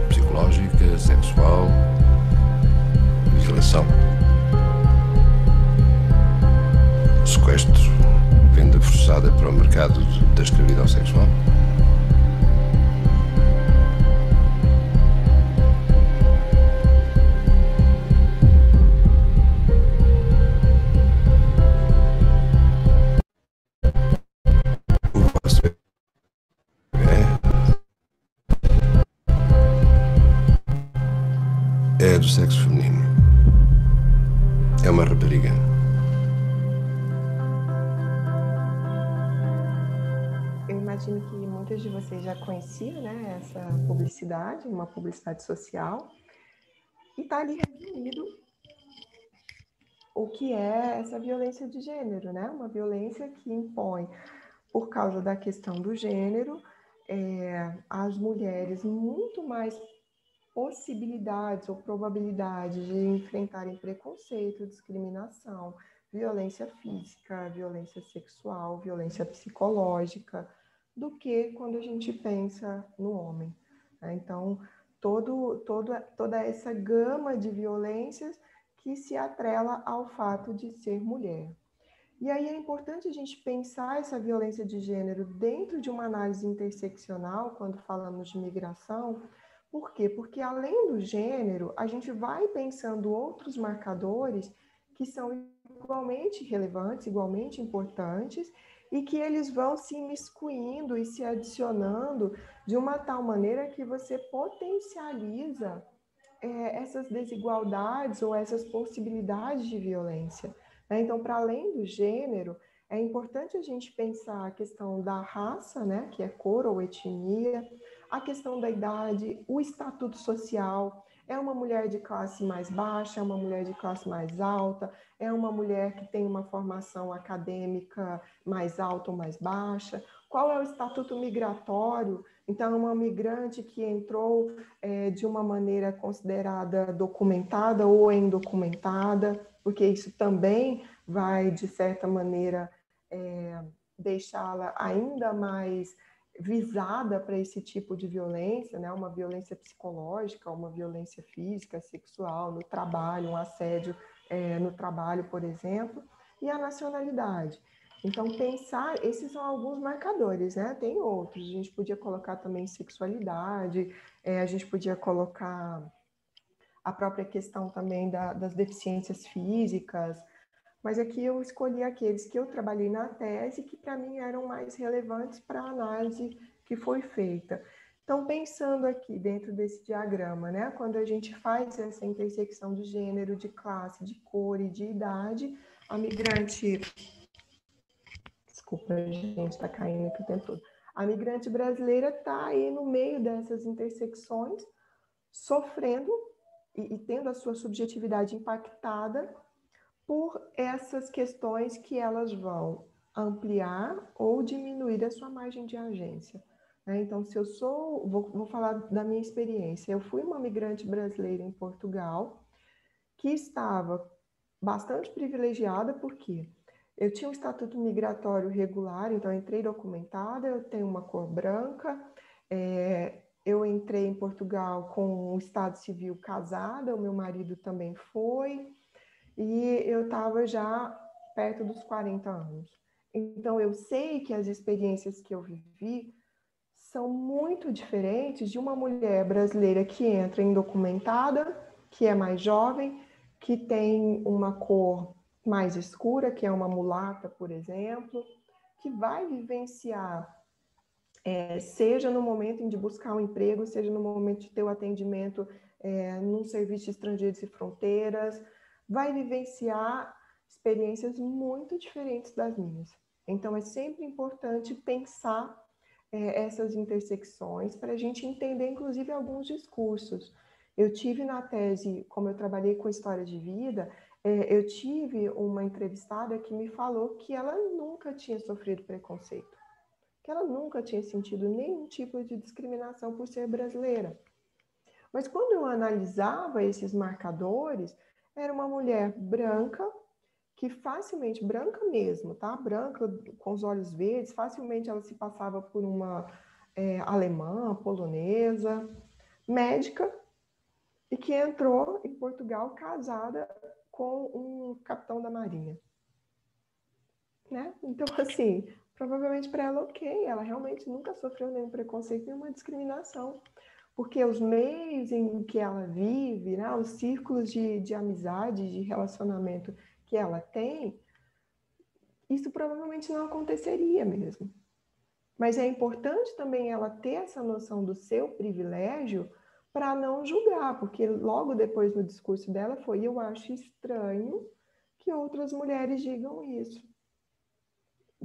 psicológica, sexual, violação, sequestro, venda forçada para o mercado da escravidão sexual. O vosso bebê é do sexo feminino. É uma rapariga.
Imagino que muitas de vocês já conheciam, né, essa publicidade, uma publicidade social, e está ali resumido o que é essa violência de gênero, né? Uma violência que impõe, por causa da questão do gênero, às mulheres muito mais possibilidades ou probabilidades de enfrentarem preconceito, discriminação, violência física, violência sexual, violência psicológica, do que quando a gente pensa no homem. Então, toda essa gama de violências que se atrela ao fato de ser mulher. E aí é importante a gente pensar essa violência de gênero dentro de uma análise interseccional, quando falamos de migração. Por quê? Porque além do gênero, a gente vai pensando outros marcadores que são igualmente relevantes, igualmente importantes, e que eles vão se imiscuindo e se adicionando de uma tal maneira que você potencializa essas desigualdades ou essas possibilidades de violência. Então, para além do gênero, é importante a gente pensar a questão da raça, né, que é cor ou etnia, a questão da idade, o estatuto social. É uma mulher de classe mais baixa, é uma mulher de classe mais alta, é uma mulher que tem uma formação acadêmica mais alta ou mais baixa? Qual é o estatuto migratório? Então, uma migrante que entrou de uma maneira considerada documentada ou indocumentada, porque isso também vai, de certa maneira, deixá-la ainda mais visada para esse tipo de violência, né? Uma violência psicológica, uma violência física, sexual, no trabalho, um assédio no trabalho, por exemplo, e a nacionalidade. Então, pensar, esses são alguns marcadores, né? Tem outros, a gente podia colocar também sexualidade, a gente podia colocar a própria questão também das deficiências físicas, mas aqui eu escolhi aqueles que eu trabalhei na tese que para mim eram mais relevantes para a análise que foi feita. Então, pensando aqui dentro desse diagrama, né, quando a gente faz essa intersecção de gênero, de classe, de cor e de idade, a migrante... Desculpa, gente, está caindo aqui o tempo todo. A migrante brasileira está aí no meio dessas intersecções, sofrendo e tendo a sua subjetividade impactada por essas questões que elas vão ampliar ou diminuir a sua margem de agência. Então, se eu vou falar da minha experiência, eu fui uma migrante brasileira em Portugal que estava bastante privilegiada, porque eu tinha um estatuto migratório regular, então eu entrei documentada, eu tenho uma cor branca, eu entrei em Portugal com um estado civil casada, o meu marido também foi, e eu estava já perto dos 40 anos. Então, eu sei que as experiências que eu vivi são muito diferentes de uma mulher brasileira que entra indocumentada, que é mais jovem, que tem uma cor mais escura, que é uma mulata, por exemplo, que vai vivenciar, seja no momento de buscar um emprego, seja no momento de ter o atendimento num serviço estrangeiros e fronteiras, vai vivenciar experiências muito diferentes das minhas. Então, é sempre importante pensar essas intersecções para a gente entender, inclusive, alguns discursos. Eu tive na tese, como eu trabalhei com história de vida, eu tive uma entrevistada que me falou que ela nunca tinha sofrido preconceito, que ela nunca tinha sentido nenhum tipo de discriminação por ser brasileira. Mas quando eu analisava esses marcadores, era uma mulher branca, que facilmente, branca mesmo, tá? Branca, com os olhos verdes, facilmente ela se passava por uma alemã, polonesa, médica, e que entrou em Portugal casada com um capitão da Marinha. Né? Então, assim, provavelmente para ela, ok, ela realmente nunca sofreu nenhum preconceito, nenhuma discriminação, porque os meios em que ela vive, né, os círculos de amizade, de relacionamento que ela tem, isso provavelmente não aconteceria mesmo. Mas é importante também ela ter essa noção do seu privilégio para não julgar, porque logo depois no discurso dela foi: eu acho estranho que outras mulheres digam isso.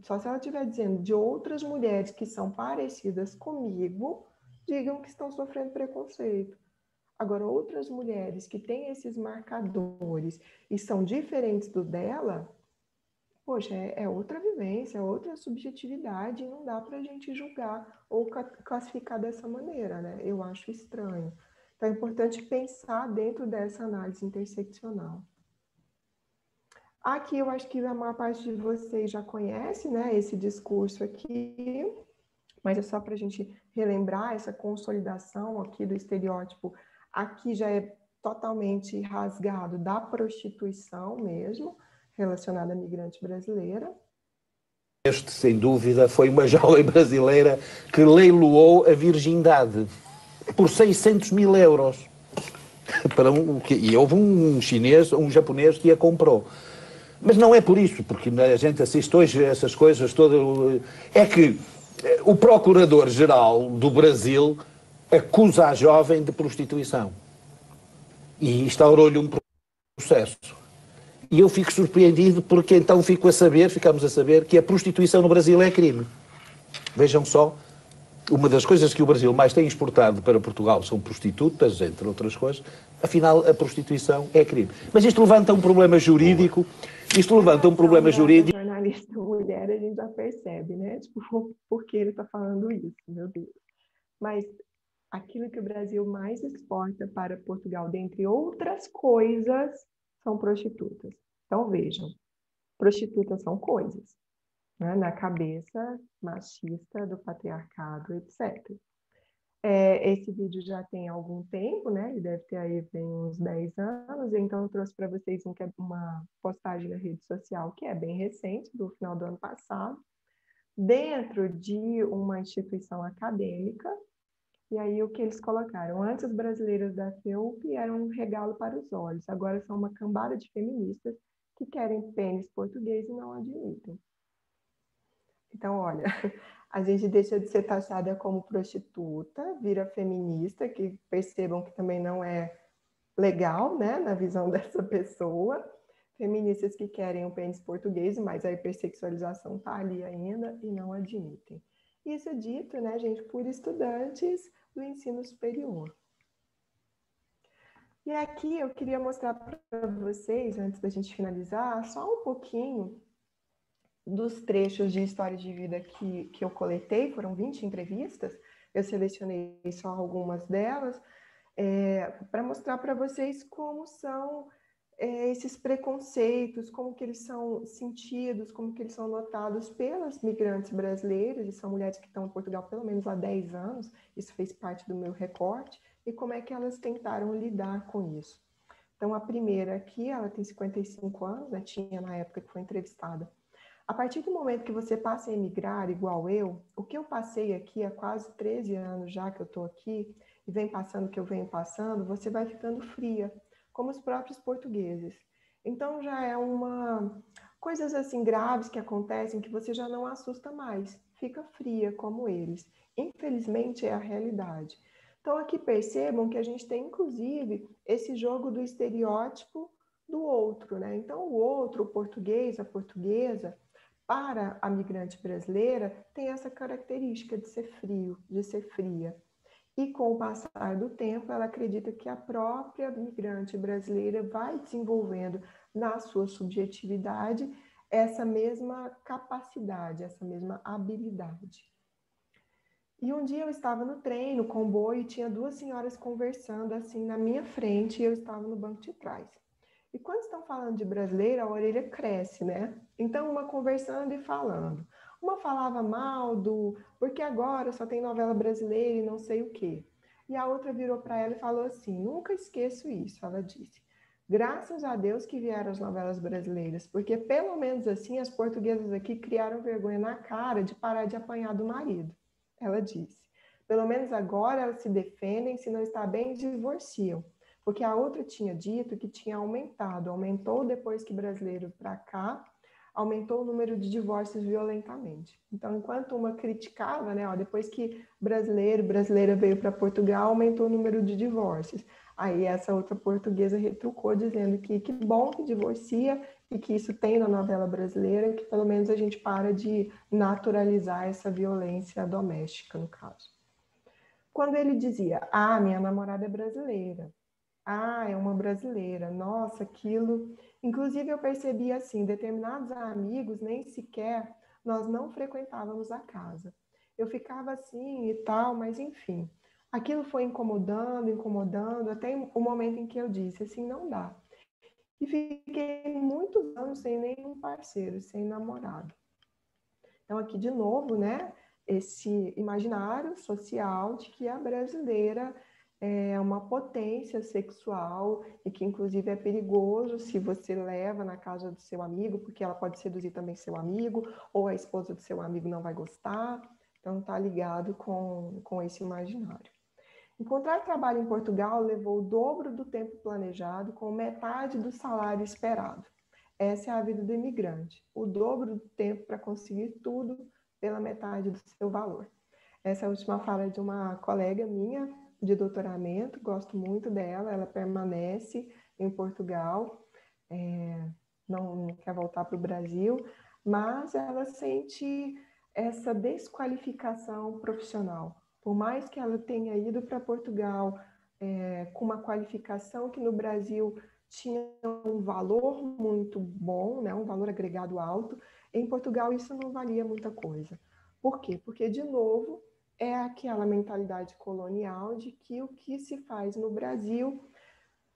Só se ela estiver dizendo de outras mulheres que são parecidas comigo, digam que estão sofrendo preconceito. Agora, outras mulheres que têm esses marcadores e são diferentes do dela, poxa, é outra vivência, é outra subjetividade, e não dá para a gente julgar ou classificar dessa maneira, né? Eu acho estranho. Então, é importante pensar dentro dessa análise interseccional. Aqui eu acho que a maior parte de vocês já conhece, né, esse discurso aqui, mas é só para a gente relembrar essa consolidação aqui do estereótipo. Aqui já é totalmente rasgado da prostituição mesmo, relacionada à migrante brasileira.
Este, sem dúvida, foi uma jovem brasileira que leiloou a virgindade por 600 mil euros. E houve um chinês, um japonês que a comprou. Mas não é por isso, porque a gente assiste hoje a essas coisas todas. É que o Procurador-Geral do Brasil acusa a jovem de prostituição. E instaurou-lhe um processo. E eu fico surpreendido porque então ficamos a saber que a prostituição no Brasil é crime. Vejam só, uma das coisas que o Brasil mais tem exportado para Portugal são prostitutas, entre outras coisas. Afinal, a prostituição é crime. Mas isto levanta um problema jurídico.
Jornalista mulher, a gente já percebe, né? Tipo, por que ele está falando isso, meu Deus. Mas aquilo que o Brasil mais exporta para Portugal, dentre outras coisas, são prostitutas. Então, vejam, prostitutas são coisas, né? Na cabeça machista do patriarcado, etc. Esse vídeo já tem algum tempo, né? Ele deve ter aí bem uns 10 anos, então eu trouxe para vocês uma postagem na rede social que é bem recente, do final do ano passado, dentro de uma instituição acadêmica. E aí o que eles colocaram? Antes, as brasileiras da FEUP eram um regalo para os olhos, agora são uma cambada de feministas que querem pênis português e não admitem. Então, olha, a gente deixa de ser taxada como prostituta, vira feminista, que percebam que também não é legal, né, na visão dessa pessoa. Feministas que querem o pênis português, mas a hipersexualização está ali ainda e não admitem. Isso é dito, né, gente, por estudantes do ensino superior. E aqui eu queria mostrar para vocês, antes da gente finalizar, só um pouquinho dos trechos de história de vida que eu coletei. Foram 20 entrevistas, eu selecionei só algumas delas, para mostrar para vocês como são esses preconceitos, como que eles são sentidos, como que eles são notados pelas migrantes brasileiras, e são mulheres que estão em Portugal pelo menos há 10 anos, isso fez parte do meu recorte, e como é que elas tentaram lidar com isso. Então, a primeira aqui, ela tem 55 anos, né, tinha na época que foi entrevistada. A partir do momento que você passa a emigrar, igual eu, o que eu passei aqui há quase 13 anos já que eu estou aqui, e vem passando o que eu venho passando, você vai ficando fria, como os próprios portugueses. Então já é coisas assim graves que acontecem que você já não assusta mais, fica fria como eles. Infelizmente é a realidade. Então aqui percebam que a gente tem inclusive esse jogo do estereótipo do outro, né? Então o outro, o português, a portuguesa, para a migrante brasileira tem essa característica de ser frio, de ser fria. E com o passar do tempo, ela acredita que a própria migrante brasileira vai desenvolvendo na sua subjetividade essa mesma capacidade, essa mesma habilidade. E um dia eu estava no trem, no comboio, e tinha duas senhoras conversando assim na minha frente, e eu estava no banco de trás. E quando estão falando de brasileiro, a orelha cresce, né? Então, uma conversando e falando. Uma falava mal porque agora só tem novela brasileira e não sei o quê. E a outra virou para ela e falou assim, nunca esqueço isso, ela disse. Graças a Deus que vieram as novelas brasileiras, porque pelo menos assim as portuguesas aqui criaram vergonha na cara de parar de apanhar do marido. Ela disse. Pelo menos agora elas se defendem, se não está bem, divorciam. Porque a outra tinha dito que tinha aumentou depois que brasileiro para cá, aumentou o número de divórcios violentamente. Então, enquanto uma criticava, né, depois que brasileira veio para Portugal, aumentou o número de divórcios. Aí essa outra portuguesa retrucou dizendo que bom que divorcia e que isso tem na novela brasileira, que pelo menos a gente para de naturalizar essa violência doméstica, no caso. Quando ele dizia, minha namorada é brasileira, é uma brasileira, nossa, aquilo... Inclusive eu percebi assim, determinados amigos, nem sequer, nós não frequentávamos a casa. Eu ficava assim e tal, mas enfim, aquilo foi incomodando, até o momento em que eu disse, assim, não dá. E fiquei muitos anos sem nenhum parceiro, sem namorado. Então aqui de novo, né, esse imaginário social de que a brasileira é uma potência sexual e que inclusive é perigoso se você leva na casa do seu amigo, porque ela pode seduzir também seu amigo, ou a esposa do seu amigo não vai gostar. Então está ligado com esse imaginário. Encontrar trabalho em Portugal levou o dobro do tempo planejado, com metade do salário esperado. Essa é a vida do imigrante, o dobro do tempo para conseguir tudo pela metade do seu valor. Essa é a última fala de uma colega minha de doutoramento, gosto muito dela, ela permanece em Portugal, não quer voltar para o Brasil, mas ela sente essa desqualificação profissional. Por mais que ela tenha ido para Portugal com uma qualificação que no Brasil tinha um valor muito bom, né, um valor agregado alto, em Portugal isso não valia muita coisa. Por quê? Porque, de novo, é aquela mentalidade colonial de que o que se faz no Brasil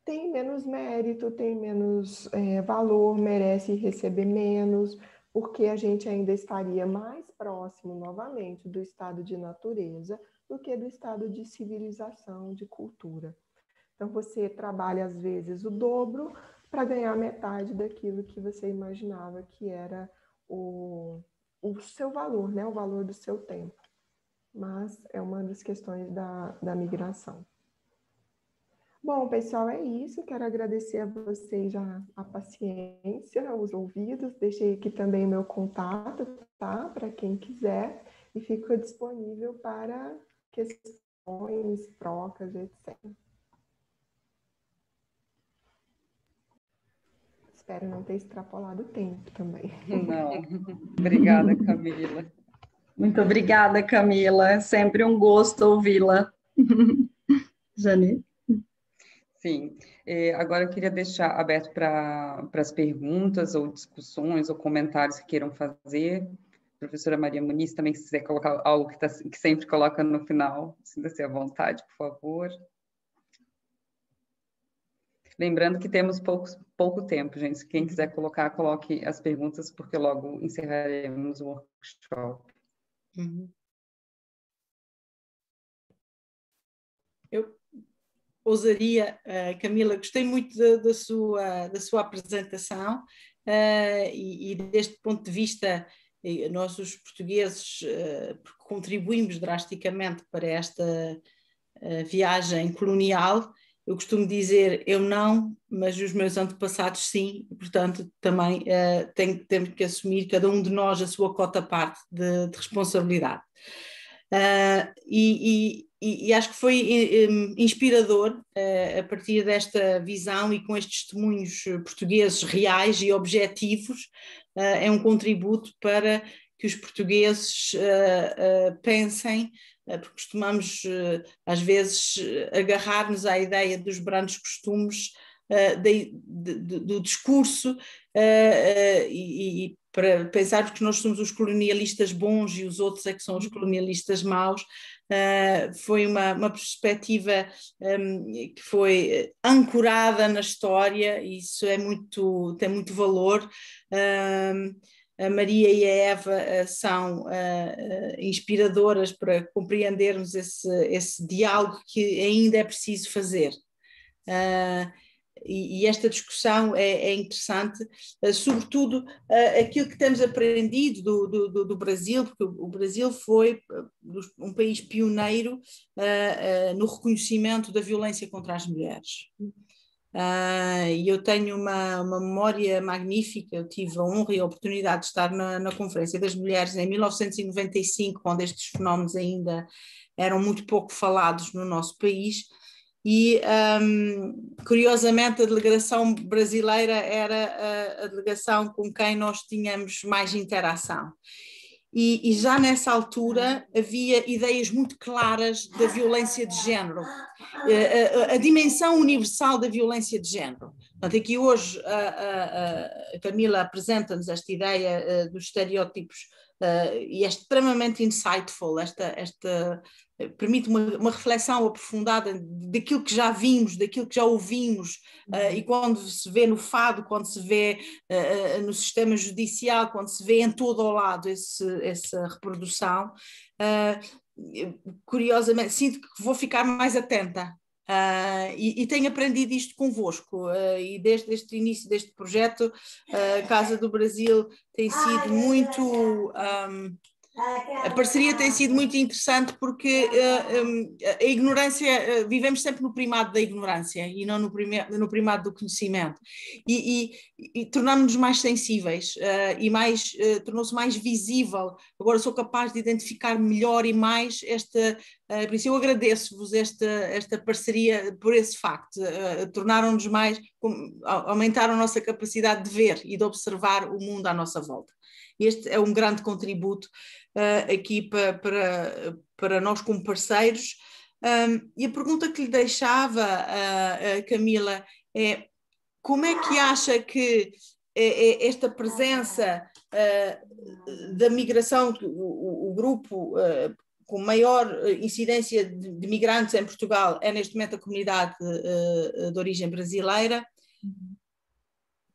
tem menos mérito, tem menos valor, merece receber menos, porque a gente ainda estaria mais próximo, novamente, do estado de natureza do que do estado de civilização, de cultura. Então, você trabalha, às vezes, o dobro para ganhar metade daquilo que você imaginava que era o seu valor, né? O valor do seu tempo. Mas é uma das questões da migração. Bom, pessoal, é isso. Quero agradecer a vocês a paciência, os ouvidos. Deixei aqui também o meu contato, tá? Para quem quiser. E fico disponível para questões, trocas, etc. Espero não ter extrapolado o tempo também.
Não. Obrigada, Camila.
Muito obrigada, Camila. É sempre um gosto ouvi-la. Jane?
Sim. Agora eu queria deixar aberto para as perguntas ou discussões ou comentários que queiram fazer. Professora Maria Muniz, também se quiser colocar algo que sempre coloca no final, sinta-se à vontade, por favor. Lembrando que temos pouco tempo, gente. Quem quiser colocar, coloque as perguntas, porque logo encerraremos o workshop.
Eu ousaria, Camila, gostei muito da sua apresentação, e deste ponto de vista, nós os portugueses contribuímos drasticamente para esta viagem colonial. Eu costumo dizer, eu não, mas os meus antepassados sim, e, portanto também temos que assumir, cada um de nós, a sua cota-parte de responsabilidade. E acho que foi inspirador, a partir desta visão e com estes testemunhos portugueses reais e objetivos, é um contributo para que os portugueses pensem, porque costumamos às vezes agarrar-nos à ideia dos brancos costumes do discurso, e para pensar que nós somos os colonialistas bons e os outros é que são os colonialistas maus. Foi uma perspectiva que foi ancorada na história, e isso tem muito valor. A Maria e a Eva são inspiradoras para compreendermos esse diálogo que ainda é preciso fazer. E esta discussão é interessante, sobretudo aquilo que temos aprendido do Brasil, porque o Brasil foi um país pioneiro no reconhecimento da violência contra as mulheres. E eu tenho uma memória magnífica. Eu tive a honra e a oportunidade de estar na Conferência das Mulheres em 1995, quando estes fenómenos ainda eram muito pouco falados no nosso país. E, curiosamente, a delegação brasileira era a delegação com quem nós tínhamos mais interação. E já nessa altura havia ideias muito claras da violência de género, a dimensão universal da violência de género. Portanto, aqui hoje a Camila apresenta-nos esta ideia dos estereótipos, e é extremamente insightful, permite uma reflexão aprofundada daquilo que já vimos, daquilo que já ouvimos, e quando se vê no fado, quando se vê no sistema judicial, quando se vê em todo o lado essa reprodução, curiosamente sinto que vou ficar mais atenta. E tenho aprendido isto convosco, e desde este início deste projeto, a Casa do Brasil tem sido muito... a parceria tem sido muito interessante, porque a ignorância, vivemos sempre no primado da ignorância e não no primado do conhecimento, e tornamos-nos mais sensíveis, e tornou-se mais visível. Agora sou capaz de identificar melhor e mais por isso eu agradeço-vos esta parceria por esse facto. Tornaram-nos aumentaram a nossa capacidade de ver e de observar o mundo à nossa volta. Este é um grande contributo aqui para nós como parceiros. E a pergunta que lhe deixava, Camila, é: como é que acha que esta presença da migração, o grupo com maior incidência de migrantes em Portugal é neste momento a comunidade de origem brasileira?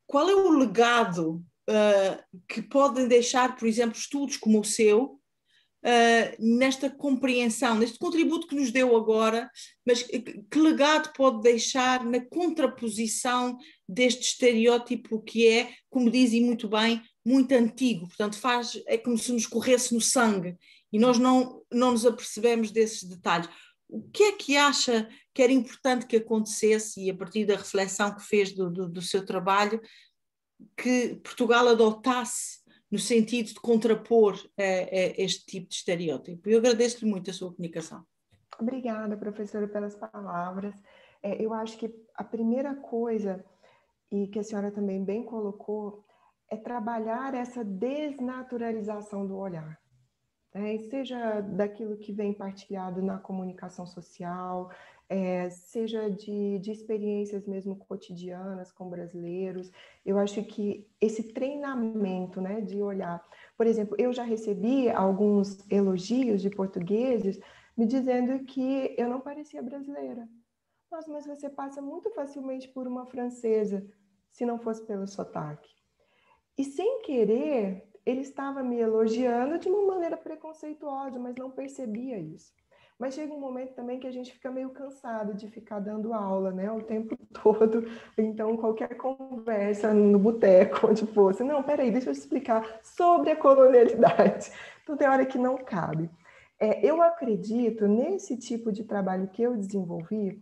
Qual é o legado que podem deixar, por exemplo, estudos como o seu, nesta compreensão, neste contributo que nos deu agora, mas que legado pode deixar na contraposição deste estereótipo que é, como dizem muito bem, muito antigo, portanto é como se nos corresse no sangue e nós não nos apercebemos desses detalhes. O que é que acha que era importante que acontecesse, e a partir da reflexão que fez do seu trabalho, que Portugal adotasse no sentido de contrapor este tipo de estereótipo? Eu agradeço-lhe muito a sua comunicação.
Obrigada, professora, pelas palavras. Eu acho que a primeira coisa, e que a senhora também bem colocou, é trabalhar essa desnaturalização do olhar, né? Seja daquilo que vem partilhado na comunicação social, seja de experiências mesmo cotidianas com brasileiros. Eu acho que esse treinamento, né, de olhar... Por exemplo, eu já recebi alguns elogios de portugueses me dizendo que eu não parecia brasileira. Nossa, mas você passa muito facilmente por uma francesa, se não fosse pelo sotaque. E sem querer, ele estava me elogiando de uma maneira preconceituosa, mas não percebia isso. Mas chega um momento também que a gente fica meio cansado de ficar dando aula, né, o tempo todo. Então, qualquer conversa no boteco, onde fosse, não, peraí, deixa eu te explicar sobre a colonialidade. Então, tem hora que não cabe. Eu acredito nesse tipo de trabalho que eu desenvolvi,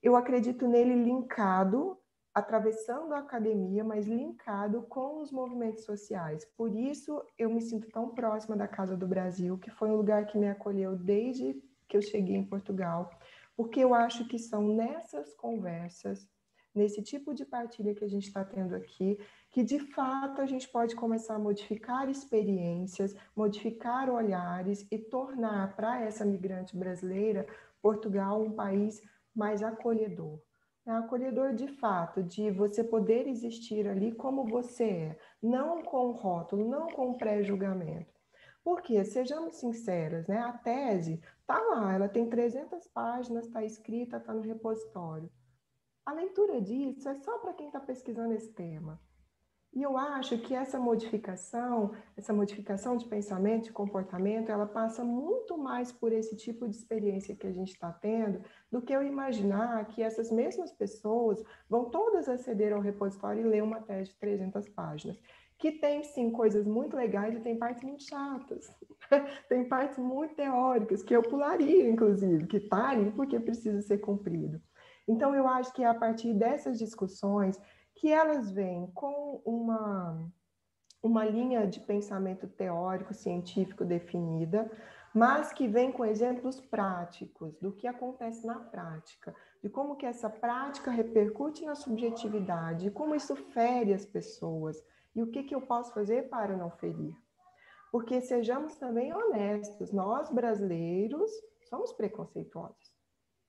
eu acredito nele linkado, atravessando a academia, mas linkado com os movimentos sociais. Por isso, eu me sinto tão próxima da Casa do Brasil, que foi um lugar que me acolheu desde que eu cheguei em Portugal, porque eu acho que são nessas conversas, nesse tipo de partilha que a gente está tendo aqui, que de fato a gente pode começar a modificar experiências, modificar olhares e tornar para essa migrante brasileira Portugal um país mais acolhedor. É acolhedor de fato, de você poder existir ali como você é, não com rótulo, não com pré-julgamento. Porque, sejamos sinceras, né? A tese está lá, ela tem 300 páginas, está escrita, está no repositório. A leitura disso é só para quem está pesquisando esse tema. E eu acho que essa modificação de pensamento, de comportamento, ela passa muito mais por esse tipo de experiência que a gente está tendo, do que eu imaginar que essas mesmas pessoas vão todas aceder ao repositório e ler uma tese de 300 páginas, que tem, sim, coisas muito legais e tem partes muito chatas. Tem partes muito teóricas, que eu pularia, inclusive, que está ali porque precisa ser cumprido. Então, eu acho que é a partir dessas discussões que elas vêm com uma linha de pensamento teórico, científico definida, mas que vem com exemplos práticos do que acontece na prática, de como que essa prática repercute na subjetividade, como isso fere as pessoas, e o que eu posso fazer para não ferir. Porque sejamos também honestos, nós brasileiros somos preconceituosos.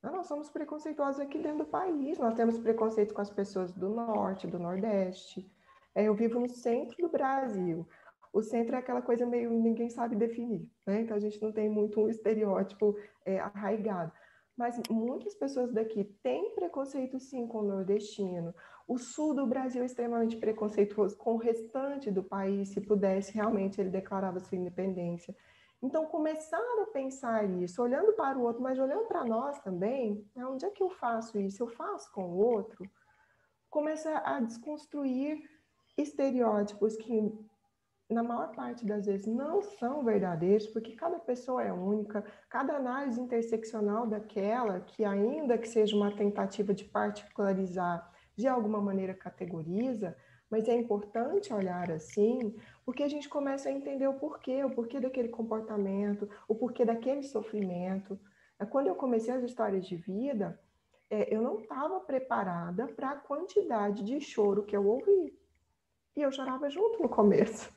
Nós somos preconceituosos aqui dentro do país, nós temos preconceito com as pessoas do norte, do nordeste. Eu vivo no centro do Brasil. O centro é aquela coisa meio ninguém sabe definir, né? Então a gente não tem muito um estereótipo arraigado. Mas muitas pessoas daqui têm preconceito sim com o nordestino. O sul do Brasil é extremamente preconceituoso com o restante do país, se pudesse realmente ele declarava sua independência. Então, começar a pensar isso, olhando para o outro, mas olhando para nós também, né? Onde é que eu faço isso? Eu faço com o outro? Começa a desconstruir estereótipos que, na maior parte das vezes, não são verdadeiros, porque cada pessoa é única, cada análise interseccional daquela, que ainda que seja uma tentativa de particularizar, de alguma maneira categoriza, mas é importante olhar assim, porque a gente começa a entender o porquê daquele comportamento, o porquê daquele sofrimento. Quando eu comecei as histórias de vida, eu não estava preparada para a quantidade de choro que eu ouvi. E eu chorava junto no começo.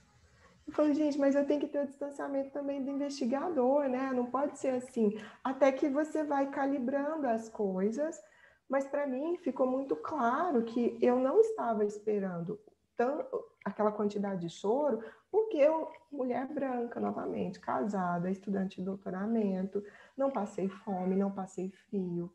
Eu falei, gente, mas eu tenho que ter o distanciamento também do investigador, né? Não pode ser assim. Até que você vai calibrando as coisas, mas para mim ficou muito claro que eu não estava esperando aquela quantidade de choro, porque eu, mulher branca, novamente, casada, estudante de doutoramento, não passei fome, não passei frio.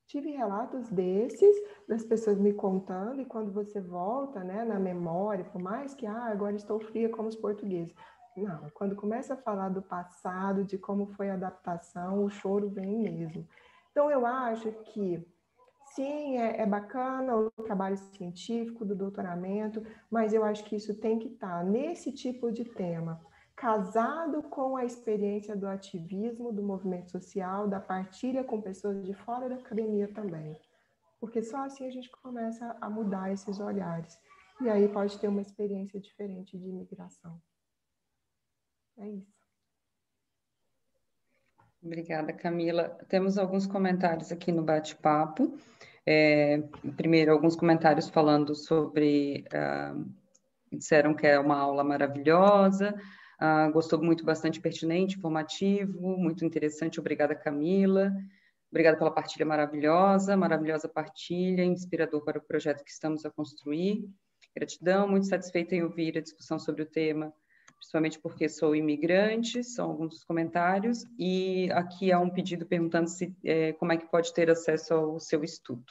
Tive relatos desses, das pessoas me contando, e quando você volta, né, na memória, por mais que agora estou fria como os portugueses. Não, quando começa a falar do passado, de como foi a adaptação, o choro vem mesmo. Então, eu acho que, sim, é bacana o trabalho científico do doutoramento, mas eu acho que isso tem que estar nesse tipo de tema, casado com a experiência do ativismo, do movimento social, da partilha com pessoas de fora da academia também. Porque só assim a gente começa a mudar esses olhares. E aí pode ter uma experiência diferente de imigração. É isso.
Obrigada, Camila. Temos alguns comentários aqui no bate-papo. Primeiro, alguns comentários falando sobre... disseram que é uma aula maravilhosa, gostou muito, bastante pertinente, informativo, muito interessante. Obrigada, Camila. Obrigada pela partilha maravilhosa partilha, inspirador para o projeto que estamos a construir. Gratidão, muito satisfeita em ouvir a discussão sobre o tema principalmente porque sou imigrante, são alguns comentários, e aqui há um pedido perguntando como é que pode ter acesso ao seu estudo.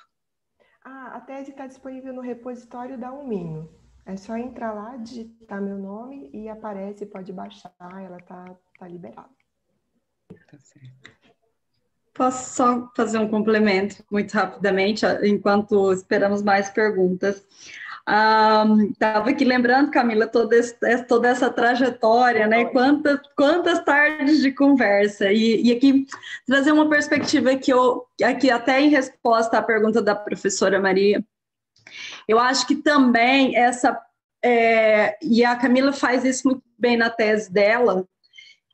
A tese está disponível no repositório da Uminho. É só entrar lá, digitar meu nome e aparece, pode baixar, ela tá liberada.
Tá certo.
Posso só fazer um complemento muito rapidamente, enquanto esperamos mais perguntas. Estava aqui lembrando, Camila, toda essa trajetória, né? Quantas tardes de conversa. E aqui trazer uma perspectiva que aqui até em resposta à pergunta da professora Maria, eu acho que também e a Camila faz isso muito bem na tese dela,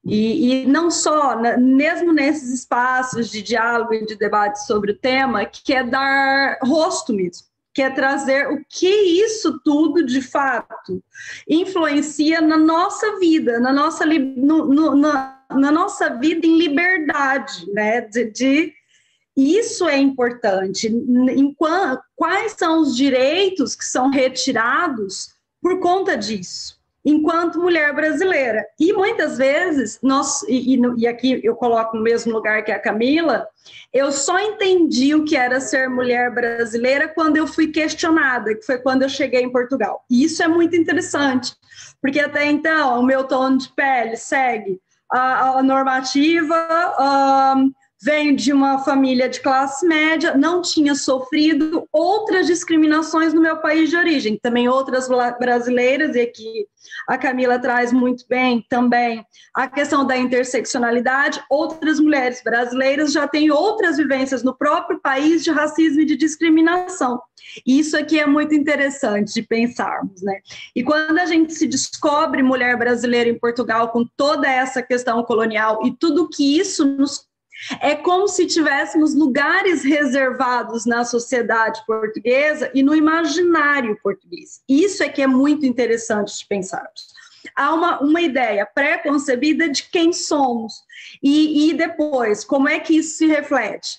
e não só, mesmo nesses espaços de diálogo e de debate sobre o tema, que é dar rosto mesmo, que é trazer o que isso tudo, de fato, influencia na nossa vida, na nossa vida em liberdade, né? Isso é importante. Quais são os direitos que são retirados por conta disso, enquanto mulher brasileira? E muitas vezes, e aqui eu coloco no mesmo lugar que a Camila, eu só entendi o que era ser mulher brasileira quando eu fui questionada, que foi quando eu cheguei em Portugal. E isso é muito interessante, porque até então o meu tom de pele segue a normativa, venho de uma família de classe média, não tinha sofrido outras discriminações no meu país de origem, também outras brasileiras, e aqui a Camila traz muito bem também a questão da interseccionalidade. Outras mulheres brasileiras já têm outras vivências no próprio país de racismo e de discriminação. Isso aqui é muito interessante de pensarmos, né? E quando a gente se descobre mulher brasileira em Portugal com toda essa questão colonial e tudo que isso é como se tivéssemos lugares reservados na sociedade portuguesa e no imaginário português. Isso é que é muito interessante de pensarmos. Há uma ideia pré-concebida de quem somos. E depois, como é que isso se reflete?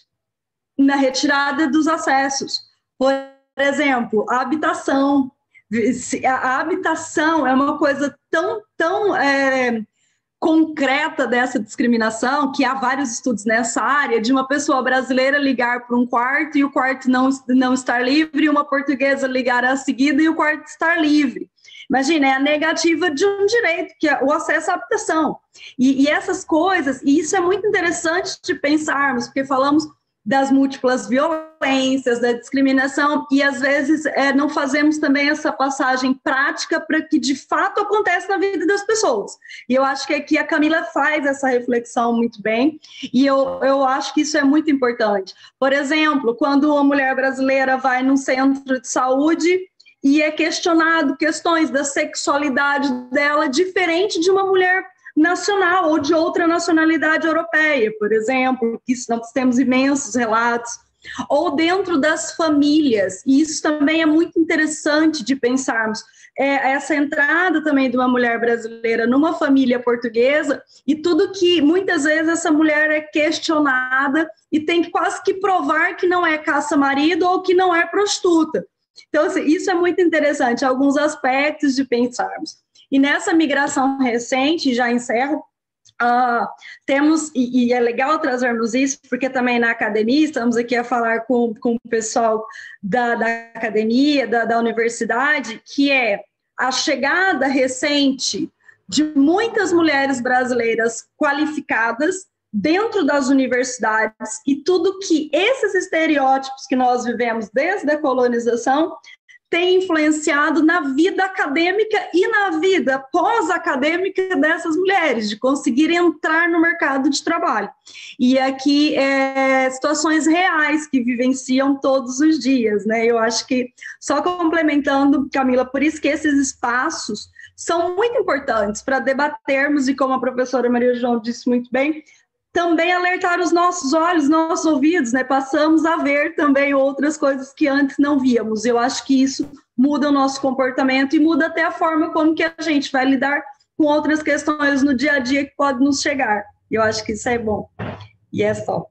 Na retirada dos acessos. Por exemplo, a habitação. A habitação é uma coisa tão concreta dessa discriminação, que há vários estudos nessa área, de uma pessoa brasileira ligar para um quarto e o quarto não estar livre, e uma portuguesa ligar a seguida e o quarto estar livre. Imagina, é a negativa de um direito, que é o acesso à habitação. E essas coisas, e isso é muito interessante de pensarmos, porque falamos das múltiplas violências, da discriminação, e às vezes não fazemos também essa passagem prática para que de fato acontece na vida das pessoas. E eu acho que aqui a Camila faz essa reflexão muito bem, e eu acho que isso é muito importante. Por exemplo, quando uma mulher brasileira vai num centro de saúde e é questionado questões da sexualidade dela diferente de uma mulher nacional ou de outra nacionalidade europeia, por exemplo, que nós temos imensos relatos, ou dentro das famílias, e isso também é muito interessante de pensarmos, essa entrada também de uma mulher brasileira numa família portuguesa, e tudo que muitas vezes essa mulher é questionada e tem que quase que provar que não é caça-marido ou que não é prostituta. Então, assim, isso é muito interessante, alguns aspectos de pensarmos. E nessa migração recente, já encerro, temos, e é legal trazermos isso, porque também na academia, estamos aqui a falar com o pessoal da academia, da universidade, que é a chegada recente de muitas mulheres brasileiras qualificadas dentro das universidades, e tudo que esses estereótipos que nós vivemos desde a colonização tem influenciado na vida acadêmica e na vida pós-acadêmica dessas mulheres, de conseguir entrar no mercado de trabalho. E aqui, situações reais que vivenciam todos os dias, né? Eu acho que, só complementando, Camila, por isso que esses espaços são muito importantes para debatermos, e como a professora Maria João disse muito bem, também alertar os nossos olhos, nossos ouvidos, né? Passamos a ver também outras coisas que antes não víamos. Eu acho que isso muda o nosso comportamento e muda até a forma como que a gente vai lidar com outras questões no dia a dia que podem nos chegar. Eu acho que isso é bom. E é só.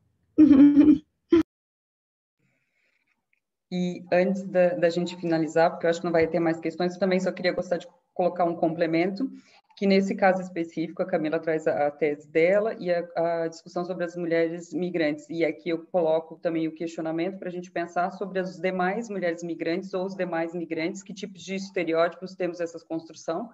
E antes da gente finalizar, porque eu acho que não vai ter mais questões, eu também só queria gostar de colocar um complemento, que nesse caso específico, a Camila traz a tese dela e a discussão sobre as mulheres migrantes. E aqui eu coloco também o questionamento para a gente pensar sobre as demais mulheres migrantes ou os demais migrantes, que tipos de estereótipos temos essa construção,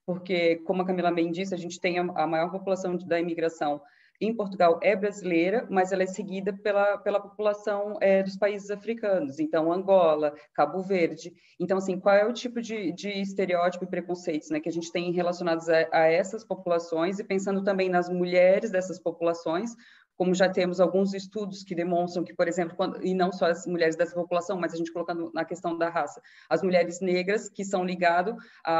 porque, como a Camila bem disse, a gente tem a maior população da imigração em Portugal é brasileira, mas ela é seguida pela população dos países africanos, então Angola, Cabo Verde. Então, assim, qual é o tipo de estereótipo e preconceitos, né, que a gente tem relacionados a essas populações e pensando também nas mulheres dessas populações, como já temos alguns estudos que demonstram que, por exemplo, e não só as mulheres dessa população, mas a gente colocando na questão da raça, as mulheres negras que são ligadas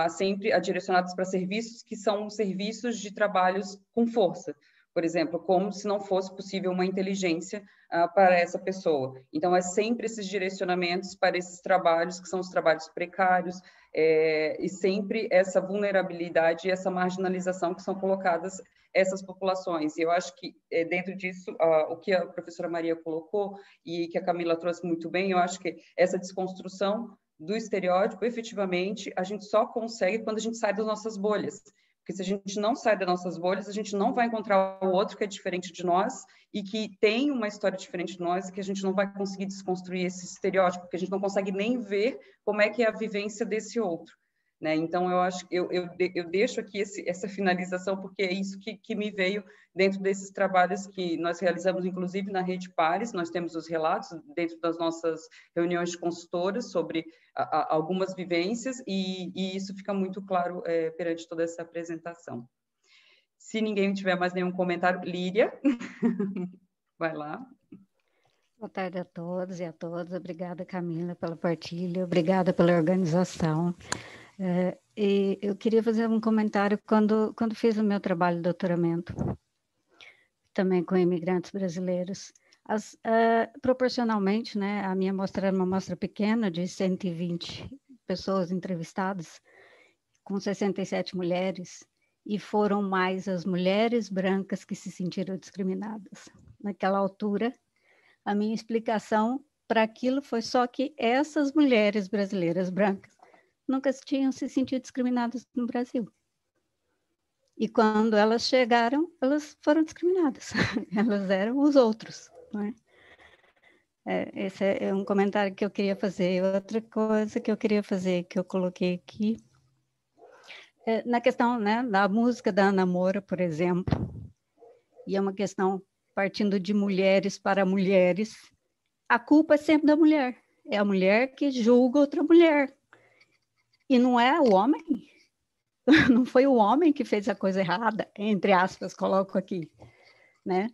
sempre direcionadas para serviços que são serviços de trabalhos com força, por exemplo, como se não fosse possível uma inteligência para essa pessoa. Então, é sempre esses direcionamentos para esses trabalhos, que são os trabalhos precários, e sempre essa vulnerabilidade e essa marginalização que são colocadas essas populações. E eu acho que, dentro disso, o que a professora Maria colocou e que a Camila trouxe muito bem, eu acho que essa desconstrução do estereótipo, efetivamente, a gente só consegue quando a gente sai das nossas bolhas. Porque se a gente não sai das nossas bolhas, a gente não vai encontrar o outro que é diferente de nós e que tem uma história diferente de nós e que a gente não vai conseguir desconstruir esse estereótipo, porque a gente não consegue nem ver como é que é a vivência desse outro, né? Então, eu acho que eu deixo aqui essa finalização, porque é isso que me veio dentro desses trabalhos que nós realizamos, inclusive na Rede Pares. Nós temos os relatos dentro das nossas reuniões de consultoras sobre algumas vivências, e isso fica muito claro perante toda essa apresentação. Se ninguém tiver mais nenhum comentário, Líria, vai lá.
Boa tarde a todos e a todas. Obrigada, Camila, pela partilha. Obrigada pela organização. E eu queria fazer um comentário quando fiz o meu trabalho de doutoramento, também com imigrantes brasileiros. Proporcionalmente, né, a minha amostra era uma amostra pequena, de 120 pessoas entrevistadas, com 67 mulheres, e foram mais as mulheres brancas que se sentiram discriminadas. Naquela altura, a minha explicação para aquilo foi só que essas mulheres brasileiras brancas nunca tinham se sentido discriminadas no Brasil. E quando elas chegaram, elas foram discriminadas. Elas eram os outros, não é? Esse é um comentário que eu queria fazer. Outra coisa que eu queria fazer, que eu coloquei aqui, na questão, né, da música da Ana Moura, por exemplo, e é uma questão partindo de mulheres para mulheres, a culpa é sempre da mulher. É a mulher que julga outra mulher. E não é o homem. Não foi o homem que fez a coisa errada, entre aspas, coloco aqui, né?